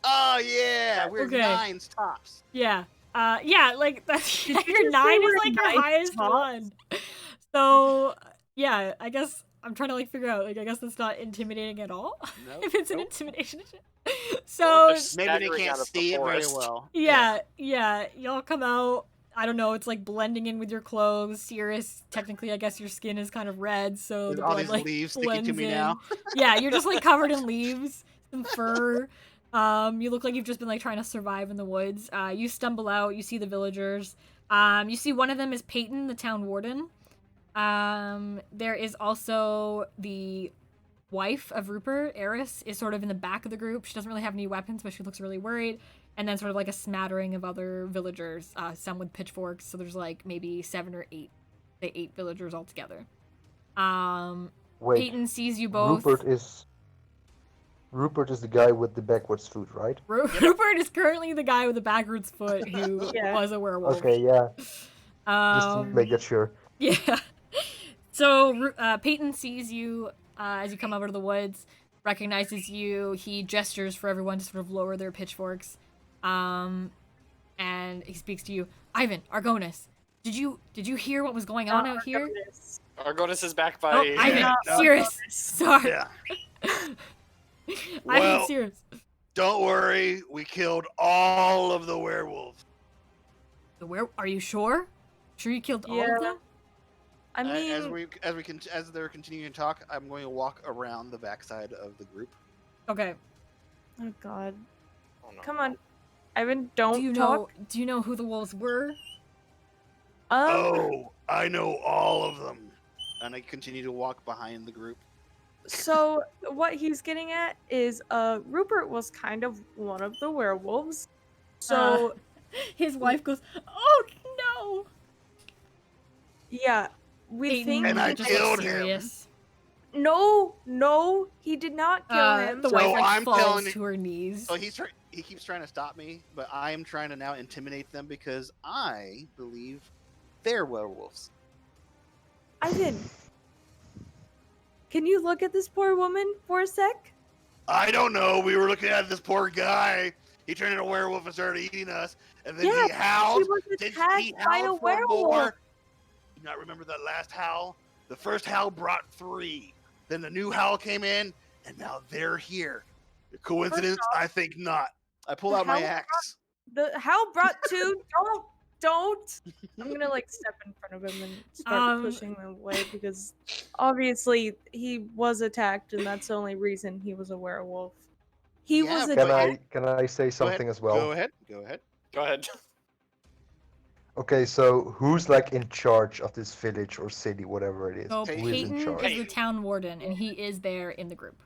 Oh yeah, we're Okay. nines tops. yeah, like that's Did you your just 9 say is we're like your 9 highest tops? one. So yeah, I guess I'm trying to like figure out like I guess that's not intimidating at all. Nope, If it's an nope. intimidation check. Well, So there's- Maybe they Staggering can't out of the see it very forest. well. yeah, y'all come out. I don't know. It's like blending in with your clothes. Cirrus, technically, I guess your skin is kind of red, so There's the all blood these like leaves sticking blends to me in. now. Yeah, you're just like covered in leaves, some fur. You look like you've just been like trying to survive in the woods. You stumble out. You see the villagers. You see one of them is Peyton, the town warden. There is also the wife of Rupert, Eris, is sort of in the back of the group. She doesn't really have any weapons, but she looks really worried. And then sort of like a smattering of other villagers, some with pitchforks. So there's like maybe 7 or 8, 8 villagers altogether. Wait, Peyton sees you both. Rupert is the guy with the backwards foot, right? Rupert is currently the guy with the backwards foot who Yeah. was a werewolf. Okay, yeah. Just to make that sure. Yeah. So Peyton sees you as you come over to the woods, recognizes you. He gestures for everyone to sort of lower their pitchforks, and he speaks to you. Ivan, Argonis, did you hear what was going on out here? Argonis. Argonis is back by. Oh, Ivan, no, Cirrus. Sorry, Yeah. Ivan, Well- Cirrus. Don't worry, we killed all of the werewolves. Are you sure? Sure you killed all Yeah. of them? I mean, As they're continuing to talk, I'm going to walk around the backside of the group. Okay. oh god. Oh, no. Come on. Ivan, don't Do you talk. know who the wolves were? Oh, I know all of them. And I continue to walk behind the group. So what he's getting at is Rupert was kind of one of the werewolves. So His wife goes, "Oh no!" Yeah, we Peyton, think. And I you just killed look him. serious. No, he did not kill him. The So wife like I'm falls telling you- to her knees. So he keeps trying to stop me, but I am trying to now intimidate them because I believe they're werewolves. Ivan, can you look at this poor woman for a sec? I don't know. We were looking at this poor guy. He turned into a werewolf and started eating us, and then Yeah, he howled. She was Then attacked he by a howled for werewolf. more. Do not remember that last howl? The first howl brought 3. Then the new howl came in, and now they're here. A coincidence? I think not. I pull The out my howl axe. The howl brought 2. Don't. I'm gonna like step in front of him and start pushing him away because obviously he was attacked, and that's the only reason he was a werewolf. He Yeah, was but- attacked. Can I say something as well? Go ahead. Go ahead. Okay, so who's like in charge of this village or city, whatever it is? So Peyton. Who is in Peyton charge? is the town warden, and he is there in the group.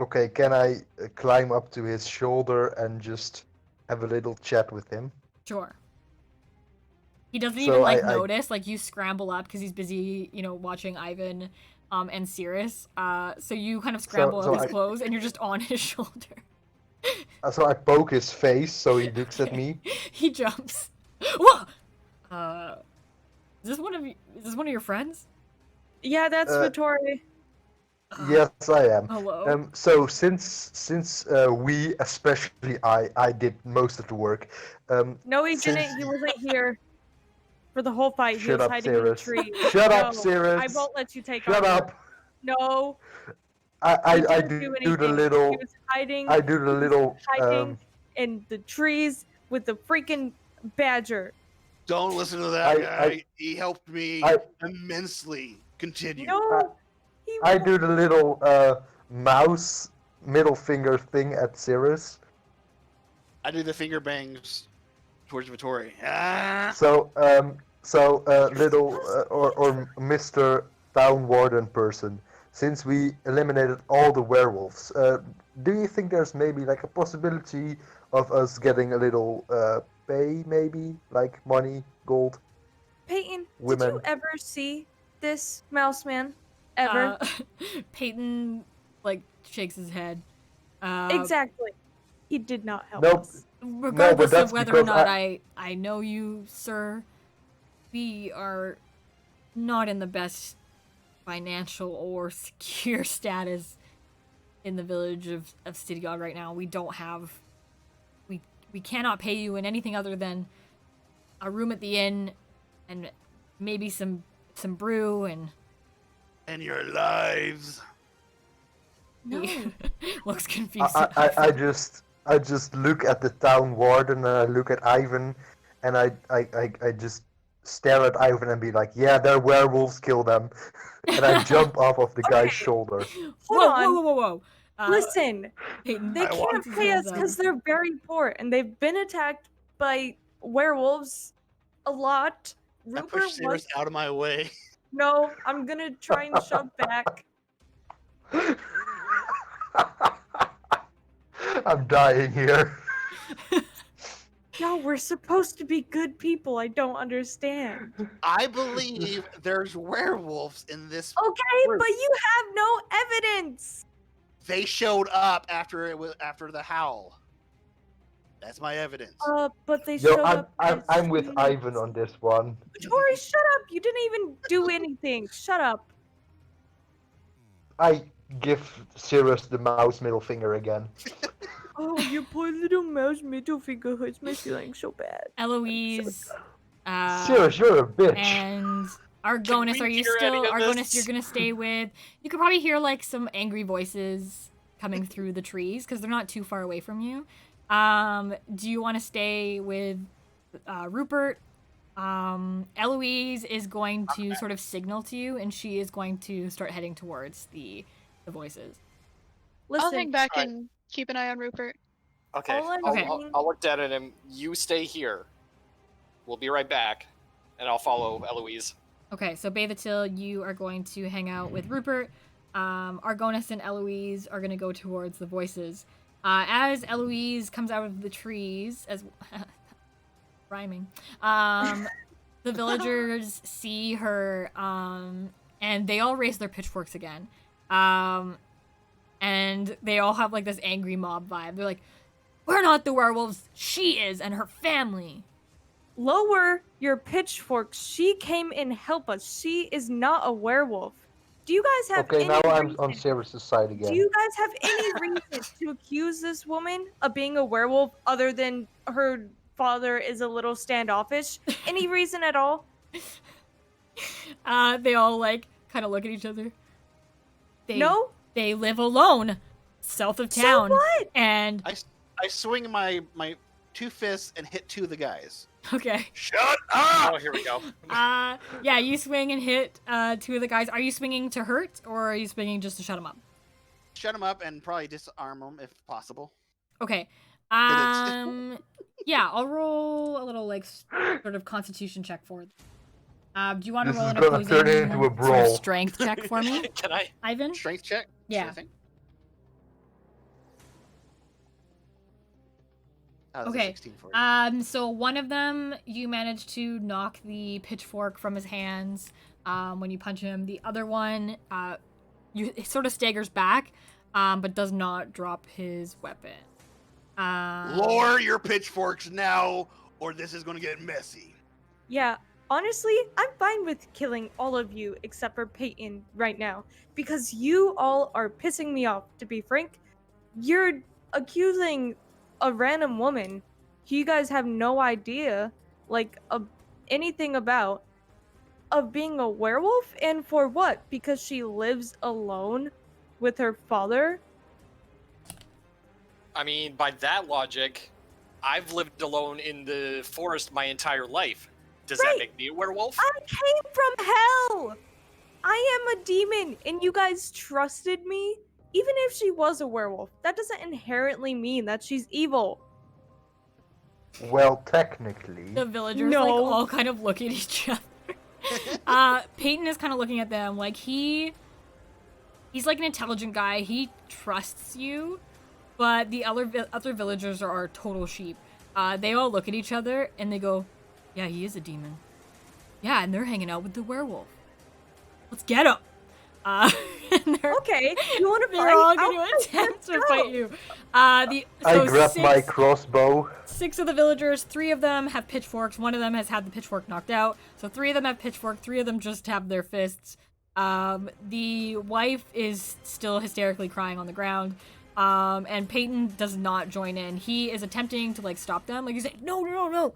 Okay, can I climb up to his shoulder and just have a little chat with him? Sure. He doesn't So even like I- notice. Like you scramble up because he's busy, watching Ivan, and Cirrus. So you kind of scramble so up his I- clothes, and you're just on his shoulder. So I poke his face so he looks at me. He jumps. Whoa! Is this one of your friends? Yeah, that's Vittori. Yes, I am. Hello. So since we, especially I did most of the work. No, he since- didn't. He wasn't here for the whole fight. He Shut was up, hiding in a Cirrus. tree. Shut No, up, Cirrus. I won't let you take Shut over. up. No, I he didn't do anything. the little. He was hiding. I do the little. hiding in the trees with the freaking badger. Don't listen to that guy. I- He helped me I- immensely. Continue. No, he I won't. do the little mouse middle finger thing at Cirrus. I do the finger bangs towards Vittori. Ah! So little or Mr. Town Warden person. Since we eliminated all the werewolves, do you think there's maybe like a possibility of us getting a little pay, maybe like money, gold? Peyton, did Women. you ever see this mouse man? Ever? Peyton shakes his head. Exactly. He did not help Nope. us. Regardless that's of whether or because not I know you, sir, we are not in the best financial or secure status in the village of City God right now. We don't have we cannot pay you in anything other than a room at the inn and maybe some brew and Your lives. he looks confused. I just look at the town warden and I look at Ivan, and I just stare at Ivan and be like, yeah, they're werewolves, kill them, and I jump off of the guy's shoulder. Hold on. Whoa. Listen, Peyton, they I want can't pay us because they're very poor and they've been attacked by werewolves a lot. I Rupert push was Cirrus out of my way. no. I'm gonna try and shove back. I'm dying here. No, we're supposed to be good people. I don't understand. I believe there's werewolves in this. Okay, Group. but you have no evidence. They showed up after the howl. That's my evidence. But they Yo, showed up. I'm with as Ivan on this one. Tori, shut up! You didn't even do anything. Shut up. I give Cirrus the mouse middle finger again. Oh, your poor little mouse middle finger hurts my feelings so bad. Eloise, Cirrus, you're a bitch. and Argonis, we are you hear still any of Argonis? this? You're gonna stay with. You could probably hear some angry voices coming through the trees because they're not too far away from you. Do you want to stay with Rupert? Eloise is going to sort of signal to you, and she is going to start heading towards the voices. Listen, I'll hang back Alright. and keep an eye on Rupert. Okay. All I'm Okay. saying- I'll look down at him. You stay here. We'll be right back, and I'll follow Eloise. Okay, so Bathatil, you are going to hang out with Rupert. Argonis and Eloise are going to go towards the voices. As Eloise comes out of the trees, as rhyming, The villagers see her, and they all raise their pitchforks again. And they all have like this angry mob vibe. They're like, "We're not the werewolves. She is, and her family." Lower your pitchforks. She came and helped us. She is not a werewolf. Do you guys have Okay, any now I'm reason? on Sirius's side Do again. you guys have any reason to accuse this woman of being a werewolf other than her father is a little standoffish? Any reason at all? They all like kind of look at each other. No? They live alone, south of So town. what? And I swing my two fists and hit two of the guys. okay. Shut up! Oh, here we go. Yeah, you swing and hit two of the guys. Are you swinging to hurt, or are you swinging just to shut them up? Shut them up and probably disarm them if possible. Okay. Did Yeah, I'll roll a little like sort of constitution check for it. Do you want to This roll is an gonna opposing turn into a sort of brawl. strength check for me, Can I? Ivan? Strength check? Yeah. Sure thing. How's Okay. 16 for you? So one of them you managed to knock the pitchfork from his hands when you punch him. The other one, he sort of staggers back, but does not drop his weapon. Lower your pitchforks now, or this is going to get messy. Yeah, honestly, I'm fine with killing all of you except for Peyton right now because you all are pissing me off, to be frank. You're accusing a random woman who you guys have no idea, like, anything about, of being a werewolf, and for what? Because she lives alone with her father? I mean, by that logic, I've lived alone in the forest my entire life. Does Right. that make me a werewolf? I came from hell! I am a demon, and you guys trusted me? Even if she was a werewolf, that doesn't inherently mean that she's evil. Well, technically. The villagers No. like all kind of look at each other. Peyton is kind of looking at them like he's like an intelligent guy. He trusts you, but the other villagers are total sheep. They all look at each other and they go, "Yeah, he is a demon. Yeah, and they're hanging out with the werewolf. Let's get him." And Okay, you want to they're fight? all going I'll to attempt to fight you. I grab my crossbow. 6 of the villagers, 3 of them have pitchforks. 1 of them has had the pitchfork knocked out. So 3 of them have pitchfork. 3 of them just have their fists. The wife is still hysterically crying on the ground. And Peyton does not join in. He is attempting to like stop them. Like he's like, no,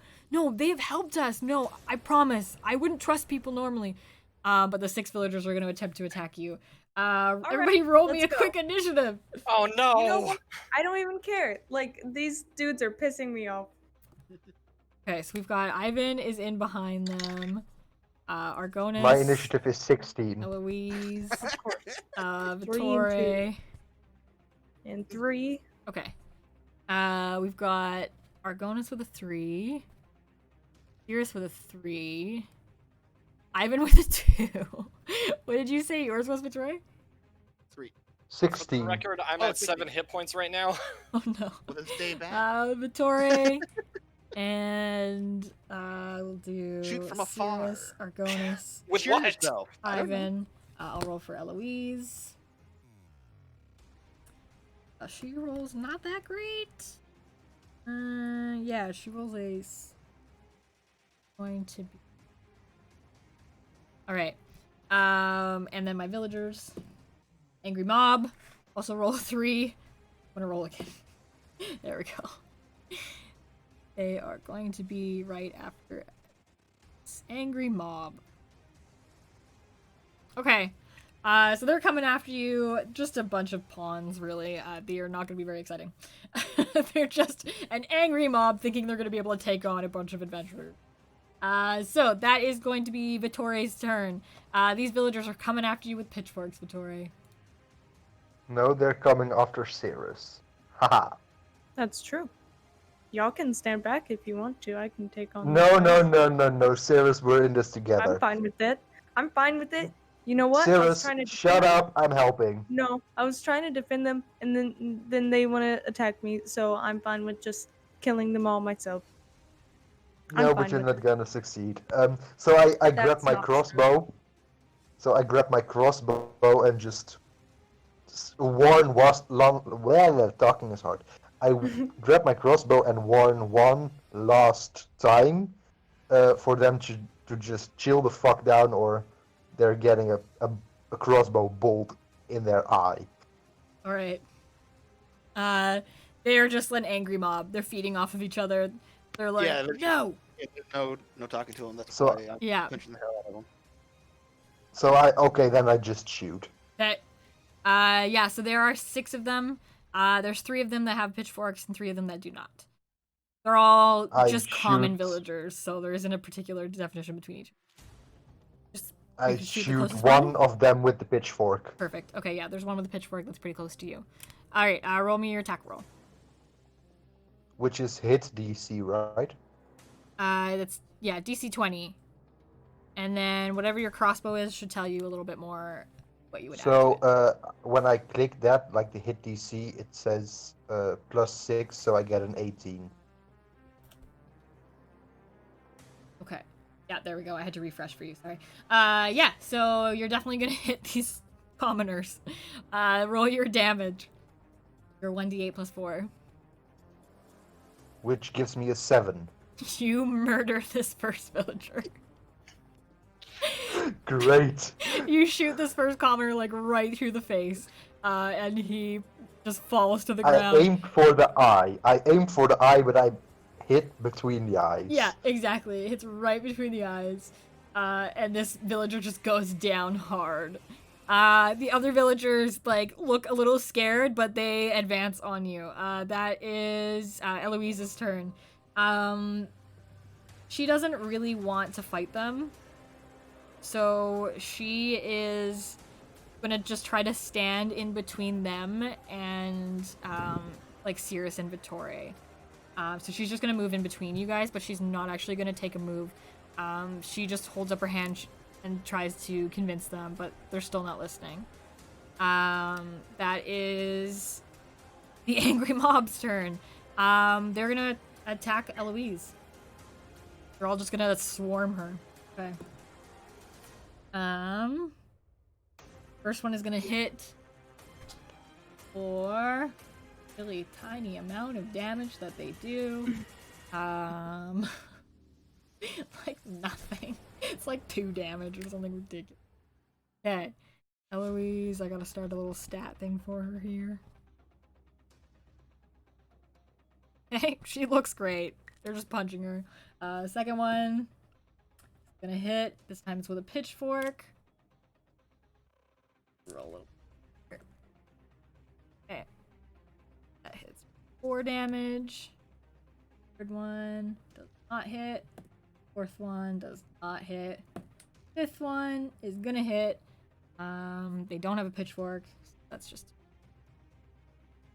they have helped us. No, I promise. I wouldn't trust people normally. But the 6 villagers are going to attempt to attack you. Everybody roll me a let's go. quick initiative. Oh no! You know what? I don't even care. Like, these dudes are pissing me off. Okay, so we've got Ivan is in behind them. Argonis. My initiative is 16. Eloise. 3 and 2. Vittore. And 3. Okay. We've got Argonis with a 3. Iris with a 3. Ivan with a 2. What did you say yours was, Vittore? 3. For the 16. record, I'm Oh, at 7 hit points right now. Oh no. Well, then stay back. Vittore. And we'll do Shoot from afar. Cirrus, Argonis, With Cheer what? yourself. I don't know. Ivan. I'll roll for Eloise. She rolls not that great. Yeah, she rolls a going to be all right. And then my villagers, angry mob, also roll a 3. I'm gonna roll again. There we go. They are going to be right after this angry mob. Okay. So they're coming after you. Just a bunch of pawns, really. They are not going to be very exciting. They're just an angry mob thinking they're going to be able to take on a bunch of adventurers. So that is going to be Vittore's turn. These villagers are coming after you with pitchforks, Vittore. No, they're coming after Cirrus. Haha. That's true. Y'all can stand back if you want to. I can take on. No, Cirrus, we're in this together. I'm fine with it. I'm fine with it. You know what? I was Cirrus, trying to shut up, I'm helping. No, I was trying to defend them, and then they want to attack me, so I'm fine with just killing them all myself. I'm No, fine but you're with not it. gonna succeed. So I grabbed That's my not true. crossbow. So I grabbed my crossbow and just warn was long. Well, talking is hard. I grabbed my crossbow and warn one last time for them to just chill the fuck down, or they're getting a crossbow bolt in their eye. All right. They are just an angry mob. They're feeding off of each other. They're like, Yeah, there's no. no talking to him. That's So- why I'm Yeah. punching the hell out of him. So then I just shoot. Okay. Yeah. So there are 6 of them. There's 3 of them that have pitchforks and 3 of them that do not. They're all I just common shoot- villagers, so there isn't a particular definition between each. Just you I can shoot the shoot closest one of them with the pitchfork, Perfect. Okay, yeah, there's one with a pitchfork that's pretty close to you. All right, roll me your attack roll. which is hit DC, right? That's yeah, DC 20, and then whatever your crossbow is should tell you a little bit more what you would add to So it. when I click that, like the hit DC, it says +6, so I get an 18. Okay. Yeah, there we go. I had to refresh for you. Sorry. Yeah. So you're definitely gonna hit these commoners. Roll your damage. Your 1d8 plus 4. Which gives me a 7. You murder this first villager. Great. You shoot this first commoner like right through the face, and he just falls to the I ground. aimed for the eye. But I hit between the eyes. Yeah, exactly. It hits right between the eyes, and this villager just goes down hard. The other villagers like look a little scared, but they advance on you. That is Eloise's turn. She doesn't really want to fight them, so she is gonna just try to stand in between them and like Cirrus and Vittore. So she's just gonna move in between you guys, but she's not actually gonna take a move. She just holds up her hand and tries to convince them, but they're still not listening. That is the angry mob's turn. They're gonna attack Eloise. They're all just gonna swarm her. Okay. First one is gonna hit for really tiny amount of damage that they do. Like nothing. It's like 2 damage or something ridiculous. Okay. Eloise, I gotta start a little stat thing for her here. Hey, she looks great. They're just punching her. Second one. Gonna hit. This time it's with a pitchfork. Roll a little. Okay. That hits 4 damage. Third one does not hit. Fourth one does not hit. Fifth one is gonna hit. They don't have a pitchfork. So that's just.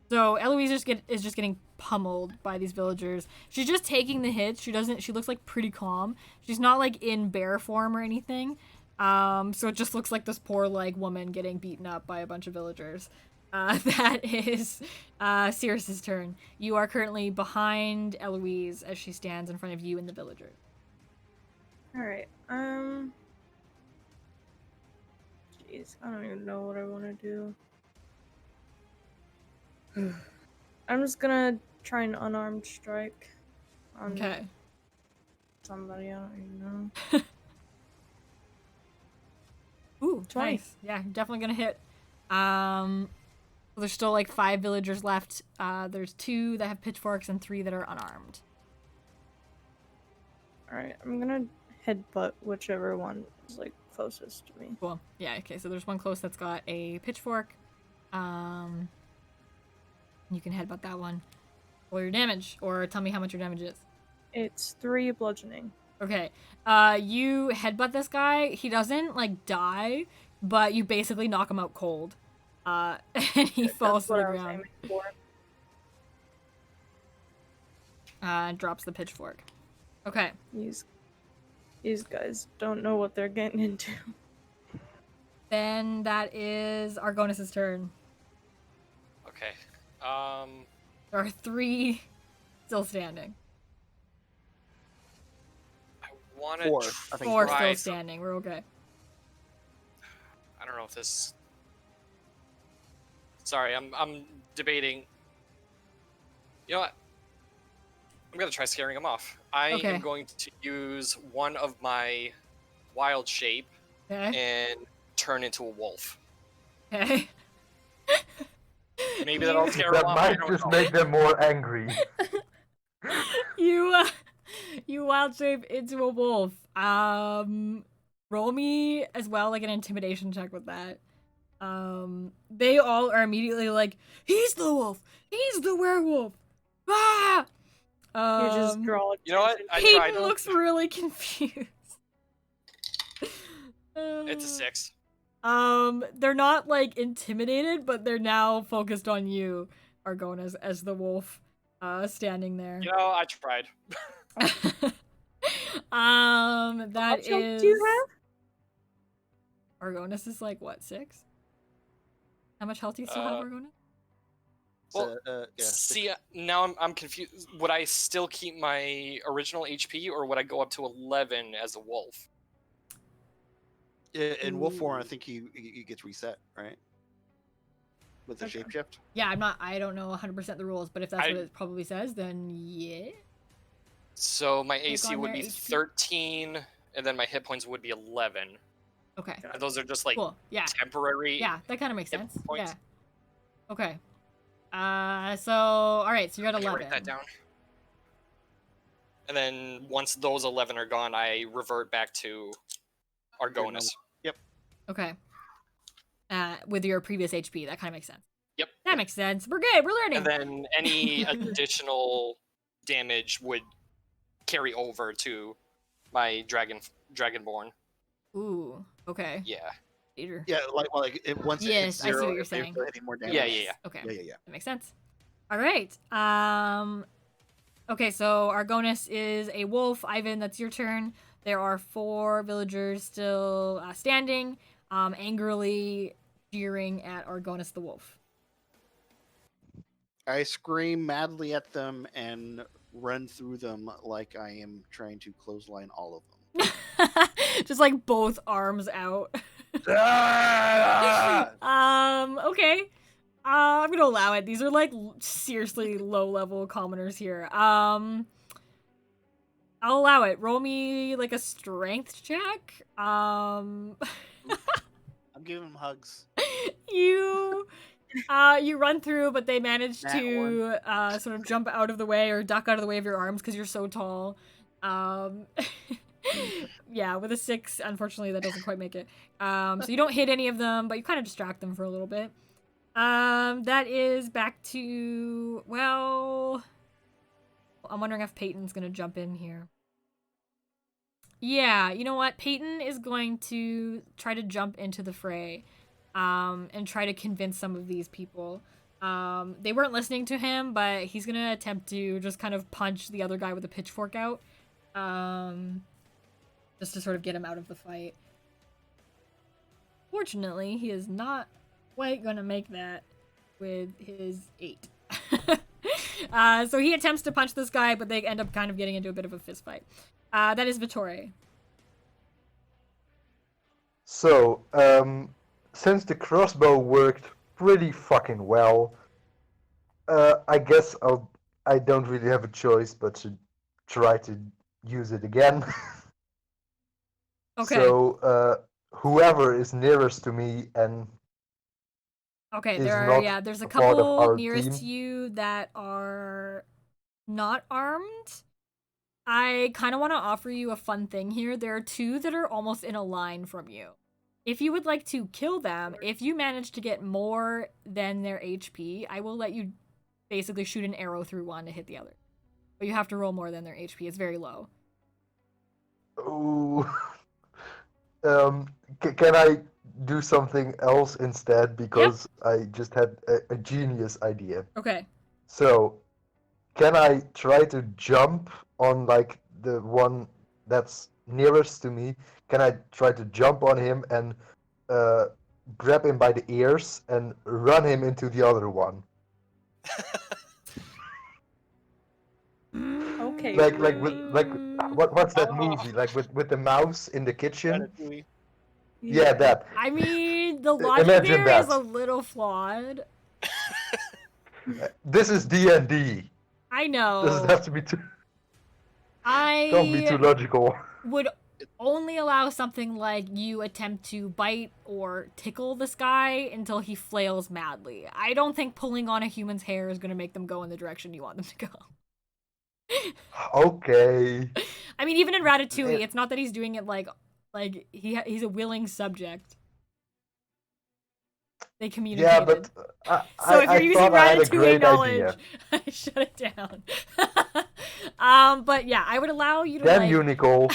So Eloise is just getting pummeled by these villagers. She's just taking the hits. She looks like pretty calm. She's not like in bear form or anything. So it just looks like this poor like woman getting beaten up by a bunch of villagers. That is Cirrus's turn. You are currently behind Eloise as she stands in front of you and the villagers. Alright, jeez, I don't even know what I want to do. I'm just gonna try an unarmed strike on Okay. somebody, I don't even know. Ooh, 20. nice. Yeah, definitely gonna hit. There's still like 5 villagers left. There's 2 that have pitchforks and 3 that are unarmed. Alright, I'm gonna headbutt whichever one is like closest to me. Cool. Yeah, okay, so there's one close that's got a pitchfork. You can headbutt that one. Roll your damage, or tell me how much your damage is. It's 3 bludgeoning. Okay. You headbutt this guy. He doesn't like die, but you basically knock him out cold. And he falls to the ground. Drops the pitchfork. Okay. These guys don't know what they're getting into. Then that is Argonas's turn. Okay. There are 3 still standing. want Four, to I think Four try still some- standing. We're okay. I don't know if this. Sorry, I'm debating. You know what? I'm gonna try scaring him off. I Okay. am going to use one of my wild shape Okay. and turn into a wolf. Okay. Maybe that'll scare him That off. I might don't just know. make them more angry. You wild shape into a wolf. Roll me as well like an intimidation check with that. They all are immediately like, he's the wolf. He's the werewolf. Ah. You just draw. You know what? I Peyton tried. looks really confused. It's a 6. They're not like intimidated, but they're now focused on you, Argonas, as the wolf, standing there. You know, I tried. How That much health is. do you have? Argonas is like what, 6? How much health do you still have, Argonas? Well, yeah. See, now I'm confused. Would I still keep my original HP, or would I go up to 11 as a wolf? In wolf form, I think he gets reset, right? With the Okay. shapeshift. Yeah, I don't know 100% the rules, but if that's what it probably says, then yeah. So my AC on would their be HP. 13, and then my hit points would be 11. Okay. And those are just like Cool. Yeah. temporary. Yeah, that kind of makes hit sense. points. Yeah. Okay. So all right, so you're at Okay, 11. write that down. And then once those 11 are gone, I revert back to Argonas. Okay. With your previous HP, that kind of makes sense. Yep. That makes sense. We're good. We're learning. And then any additional damage would carry over to my Dragonborn. Ooh. Okay. Yeah. Peter. Yeah, like it, once it hits Yes, I see zero, what you're if they saying. feel any more damage. Yeah. Okay. Yeah. That makes sense. All right. Okay, so Argonis is a wolf. Ivan, that's your turn. There are 4 villagers still standing, angrily jeering at Argonis the wolf. I scream madly at them and run through them like I am trying to clothesline all of them. Just like both arms out. Ah! Okay. I'm gonna allow it. These are like seriously low level commoners here. I'll allow it. Roll me like a strength check. I'm giving them hugs. You run through, but they manage Nat to sort of jump out of the way or duck out of the way of your arms because you're so tall. Yeah, with a 6, unfortunately, that doesn't quite make it. So you don't hit any of them, but you kind of distract them for a little bit. That is back to, well, I'm wondering if Peyton's gonna jump in here. Yeah, you know what? Peyton is going to try to jump into the fray, and try to convince some of these people. They weren't listening to him, but he's gonna attempt to just kind of punch the other guy with a pitchfork out, just to sort of get him out of the fight. Fortunately, he is not quite gonna make that with his 8. So he attempts to punch this guy, but they end up kind of getting into a bit of a fist fight. That is Vittore. So, since the crossbow worked pretty fucking well, I guess I don't really have a choice but to try to use it again. Okay. So, whoever is nearest to me and Okay, is there's a not a part of couple our nearest to team. you that are not armed. I kind of want to offer you a fun thing here. There are 2 that are almost in a line from you. If you would like to kill them, if you manage to get more than their HP, I will let you basically shoot an arrow through one to hit the other. But you have to roll more than their HP. It's very low. Ooh. Can I do something else instead? Because I just had a genius idea. Okay. So, can I try to jump on like the one that's nearest to me? Can I try to jump on him and grab him by the ears and run him into the other one? Okay. Like what's that Oh. movie? Like with the mouse in the kitchen? Ratatouille. Yeah, that. I mean, the logic Imagine there is that. a little flawed. This is D&D. I Doesn't know. have to be too. Don't be too I logical. would only allow something like you attempt to bite or tickle this guy until he flails madly. I don't think pulling on a human's hair is going to make them go in the direction you want them to go. Okay. I mean, even in Ratatouille, it's not that he's doing it like he's a willing subject. They communicated. Yeah, but So if you're using thought I had a Ratatouille great knowledge, idea. shut it down. But yeah, I would allow you to Damn like... you, Nicole.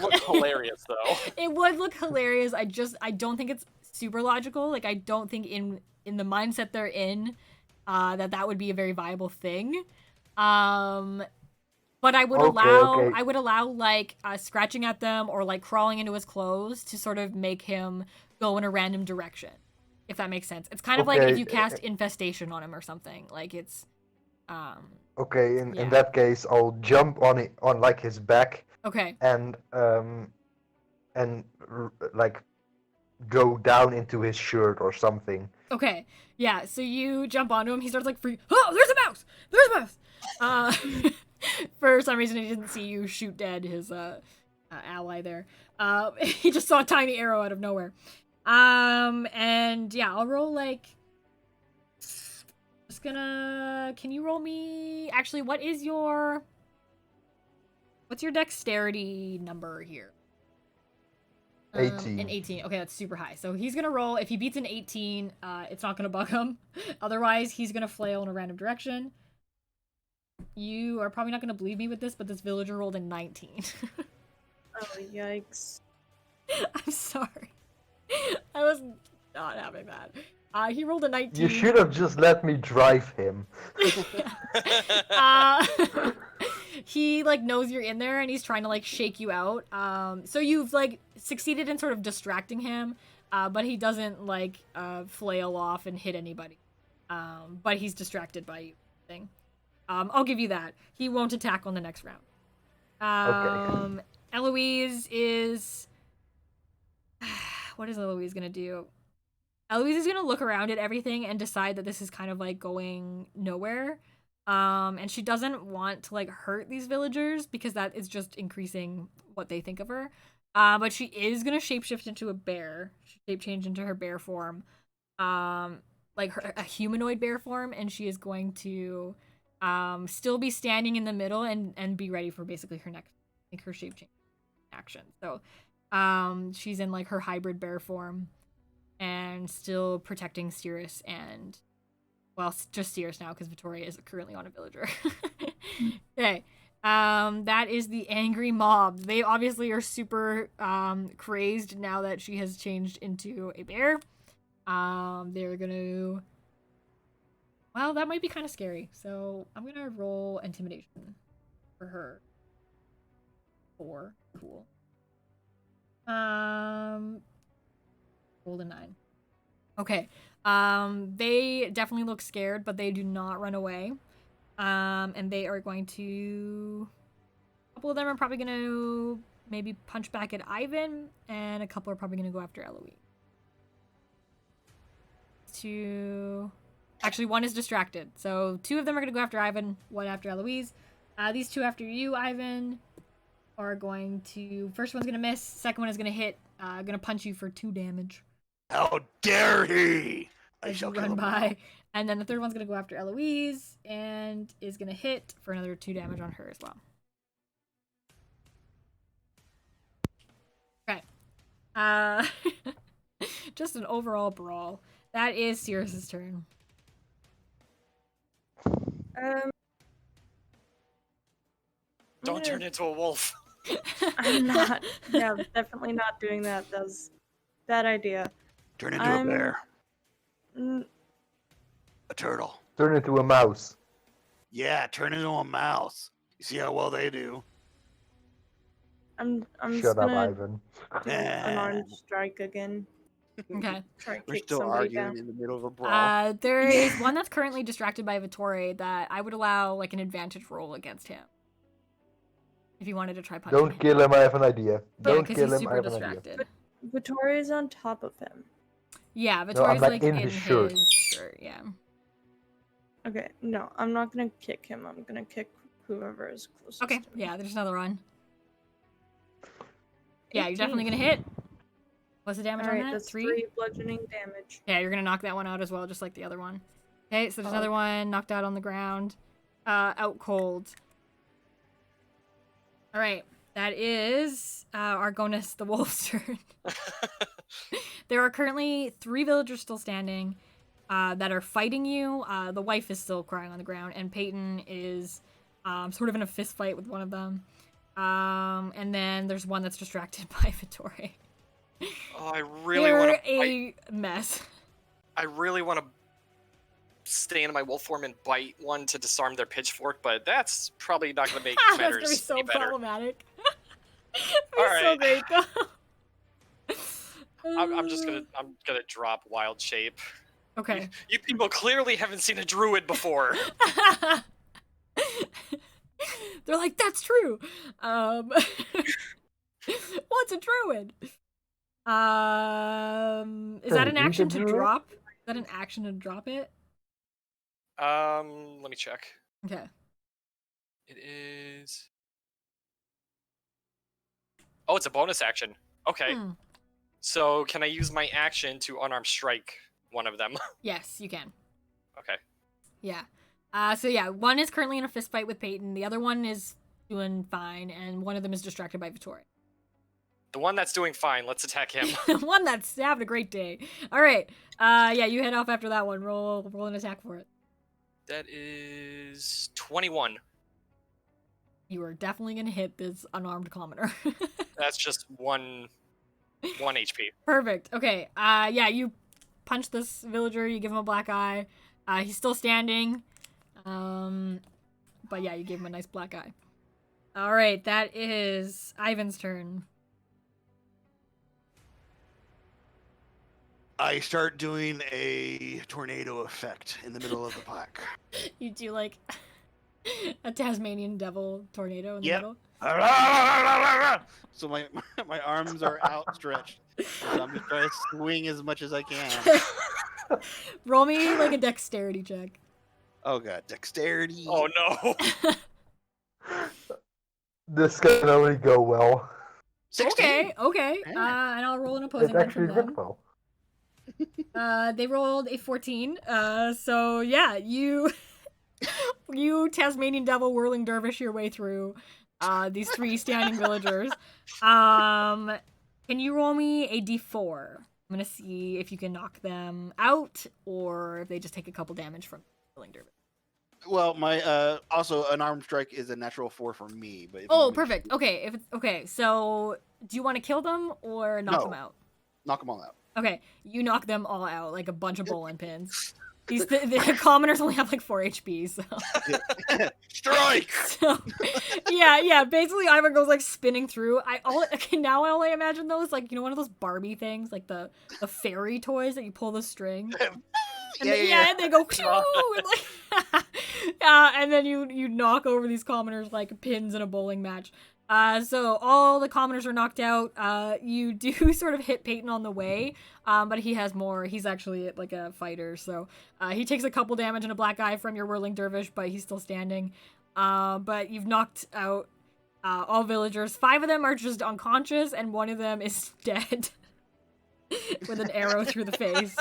Look hilarious though. It would look hilarious. I don't think it's super logical. Like I don't think in the mindset they're in, that would be a very viable thing. But I would allow like scratching at them or like crawling into his clothes to sort of make him go in a random direction, if that makes sense. It's kind of like if you cast infestation on him or something. Like it's Okay, in that case, I'll jump on like his back. Okay. And like go down into his shirt or something. Okay. Yeah. So you jump onto him. He starts like free. Oh, there's a mouse. There's a mouse. For some reason, he didn't see you shoot dead his ally there. He just saw a tiny arrow out of nowhere. And yeah, I'll roll like. Just gonna. Can you roll me? Actually, what's your dexterity number here? 18. An 18. Okay, that's super high. So he's gonna roll. If he beats an 18, it's not gonna bug him. Otherwise, he's gonna flail in a random direction. You are probably not gonna believe me with this, but this villager rolled a 19. Oh, yikes. I'm sorry. I was not having that. He rolled a 19. You should have just let me drive him. He like knows you're in there and he's trying to like shake you out. So you've like succeeded in sort of distracting him, but he doesn't like flail off and hit anybody. But he's distracted by you. Thing. I'll give you that. He won't attack on the next round. Okay. Eloise is. What is Eloise gonna do? Eloise is gonna look around at everything and decide that this is kind of like going nowhere. And she doesn't want to like hurt these villagers because that is just increasing what they think of her. But she is gonna shapeshift into a bear. Shape change into her bear form. Like a humanoid bear form, and she is going to still be standing in the middle and be ready for basically her next her shape change action. So she's in like her hybrid bear form and still protecting Cirrus and well, just Cirrus now because Vittoria is currently on a villager. Okay. That is the angry mob. They obviously are super crazed now that she has changed into a bear. They're gonna well, that might be kind of scary. So I'm gonna roll intimidation for her. 4. Cool. Rolled a 9. Okay. They definitely look scared, but they do not run away. And they are going to. A couple of them are probably gonna maybe punch back at Ivan, and a couple are probably gonna go after Eloise. Actually, one is distracted. So 2 of them are gonna go after Ivan, 1 after Eloise. These 2 after you, Ivan, are going to. First one's gonna miss. Second one is gonna hit. Gonna punch you for 2 damage. How dare he! I As shall you kill run him by. now. And then the third one's gonna go after Eloise and is gonna hit for another 2 damage on her as well. Okay. Just an overall brawl. That is Cirrus's turn. Don't turn into a wolf. I'm not. Yeah, definitely not doing that. That was a bad idea. Turn into a bear. Mm, A turtle. Turn into a mouse. Yeah, turn into a mouse. You see how well they do? I'm just Shut up, gonna Ivan. do an armed strike again. Okay. Try and We're kick still somebody arguing down. in the middle of a brawl. There is one that's currently distracted by Vittore that I would allow like an advantage roll against him. If you wanted to try punching Don't kill him, I have an idea. Yeah, Don't because kill he's him, I super have an idea. distracted. Vittoria's on top of him. Yeah, No, I'm Vittore's like like in in his shirt. his shirt, yeah. Okay, no, I'm not gonna kick him. I'm gonna kick whoever is closest. Okay, to me. yeah, there's another one. Yeah, you're 18. definitely gonna hit. What's the damage on Alright, that? that's 3? 3 bludgeoning damage. Yeah, you're gonna knock that one out as well, just like the other one. Okay, so there's Oh, another okay. one knocked out on the ground. Out cold. Alright, that is Argonis the wolf's turn. There are currently 3 villagers still standing that are fighting you. The wife is still crying on the ground, and Peyton is sort of in a fist fight with one of them. And then there's one that's distracted by Vittore. Oh, I really want to. a mess. I really want to stay in my wolf form and bite one to disarm their pitchfork, but that's probably not going to make That's matters gonna be so any better. problematic. All It's so right. great though. I'm gonna drop wild shape. Okay. You people clearly haven't seen a druid before. They're like, that's true. What's a druid? Is that an He's a action to druid? drop? Is that an action to drop it? Let me check. Okay. It is. Oh, it's a bonus action. Okay. Hmm. So can I use my action to unarmed strike one of them? Yes, you can. Okay. Yeah. So yeah, one is currently in a fist fight with Peyton. The other one is doing fine, and one of them is distracted by Vittore. The one that's doing fine, let's attack him. One that's having a great day. All right. Yeah, you head off after that one. Roll an attack for it. That is 21. You are definitely gonna hit this unarmed commoner. That's just one HP. Perfect. Okay. Yeah, you punch this villager. You give him a black eye. He's still standing. But yeah, you gave him a nice black eye. All right, that is Ivan's turn. I start doing a tornado effect in the middle of the pack. You do like a Tasmanian devil tornado in the Yep. middle. So my arms are outstretched. So I'm just trying to swing as much as I can. Roll me like a dexterity check. Oh god, dexterity. Oh no. This can only go well. 16. Okay. Yeah. And I'll roll an It opposing actually one from went them. well. They rolled a 14. So yeah, you Tasmanian devil whirling dervish your way through these 3 standing villagers. Can you roll me a d4? I'm gonna see if you can knock them out or if they just take a couple damage from whirling dervish. Well, my also an armed strike is a natural 4 for me, but if you Oh, want me to perfect. Okay, so do you want to kill them or knock No. them out? knock them all out. Okay, you knock them all out like a bunch of bowling pins. The commoners only have like 4 HP, so. Strike. So, yeah. Basically, Ivan goes like spinning through. Now I only imagine those like one of those Barbie things, like the fairy toys that you pull the string. And and they go and like, and then you knock over these commoners like pins in a bowling match. So all the commoners are knocked out. You do sort of hit Peyton on the way, but he has more. He's actually like a fighter, so he takes a couple damage and a black eye from your whirling dervish, but he's still standing. But you've knocked out all villagers. 5 of them are just unconscious, and 1 of them is dead with an arrow through the face.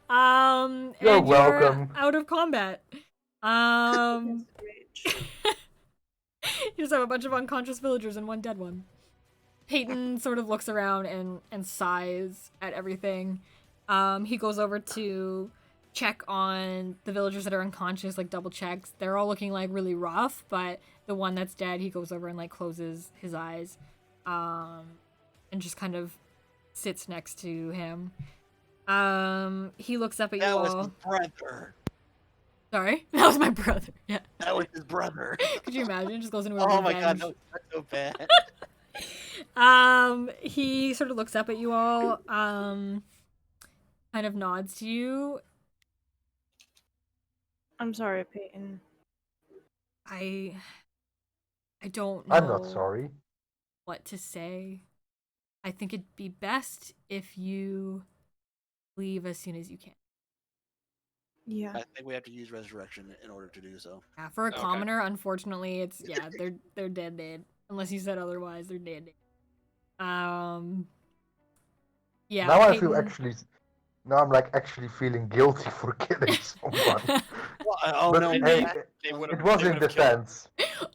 And You're welcome. out of combat. You just have a bunch of unconscious villagers and 1 dead one. Peyton sort of looks around and sighs at everything. He goes over to check on the villagers that are unconscious, like double checks. They're all looking like really rough, but the one that's dead, he goes over and like closes his eyes, and just kind of sits next to him. He looks up at you That was all. his brother. Sorry, that was my brother. Yeah. That was his brother. Could you imagine? Just goes into a Oh my god, revenge. no, that's so bad. He sort of looks up at you all, kind of nods to you. I'm sorry, Peyton. I don't know I'm not sorry. what to say. I think it'd be best if you leave as soon as you can. Yeah. I think we have to use resurrection in order to do so. Yeah, for a Okay. commoner, unfortunately, it's they're dead. Unless you said otherwise, they're dead. Yeah. Now I feel Peyton- actually. Now I'm like actually feeling guilty for killing someone. Well, oh But no, hey, They would've- it was they in would've killed him. defense.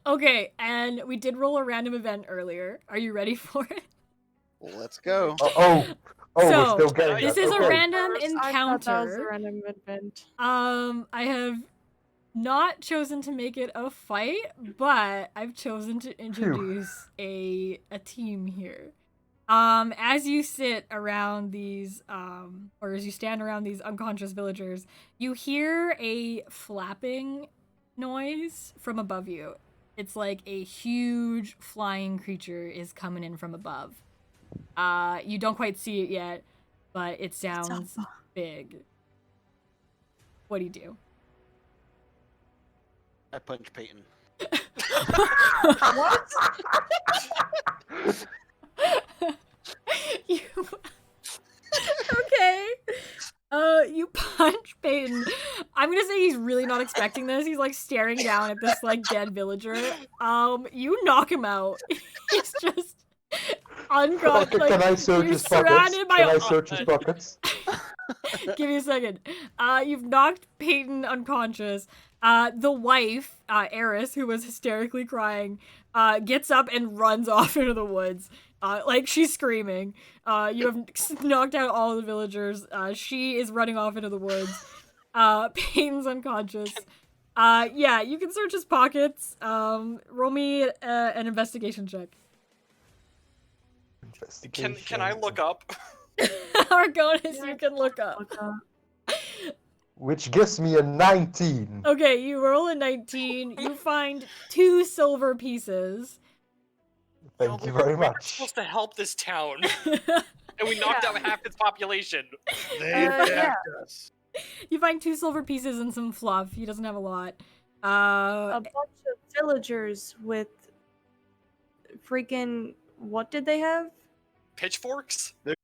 Okay, and we did roll a random event earlier. Are you ready for it? well, let's go. Oh, So, we're still getting this that. is a Okay. random I thought that was a encounter. random event. I have not chosen to make it a fight, but I've chosen to introduce a team here. As you sit around these, or as you stand around these unconscious villagers, you hear a flapping noise from above you. It's like a huge flying creature is coming in from above. You don't quite see it yet, but it sounds big. What do you do? I punch Peyton. What? You okay? You punch Peyton. I'm gonna say he's really not expecting this. He's like staring down at this like dead villager. You knock him out. He's just unconscious. Okay, Like, can I search you're his pockets? surrounded by. Can I search his pockets? Give me a second. You've knocked Peyton unconscious. The wife, Eris, who was hysterically crying, gets up and runs off into the woods. Like she's screaming. You have knocked out all the villagers. She is running off into the woods. Peyton's unconscious. Yeah, you can search his pockets. Roll me an investigation check. Can I look up? Argonis, you can look up. Which gives me a 19. Okay, you roll a 19. You find 2 silver pieces. Thank you very We were much. supposed to help this town, and we knocked out half its population. They yeah. attacked us. You find 2 silver pieces and some fluff. He doesn't have a lot. A bunch of villagers with freaking what did they have? Pitchforks? They're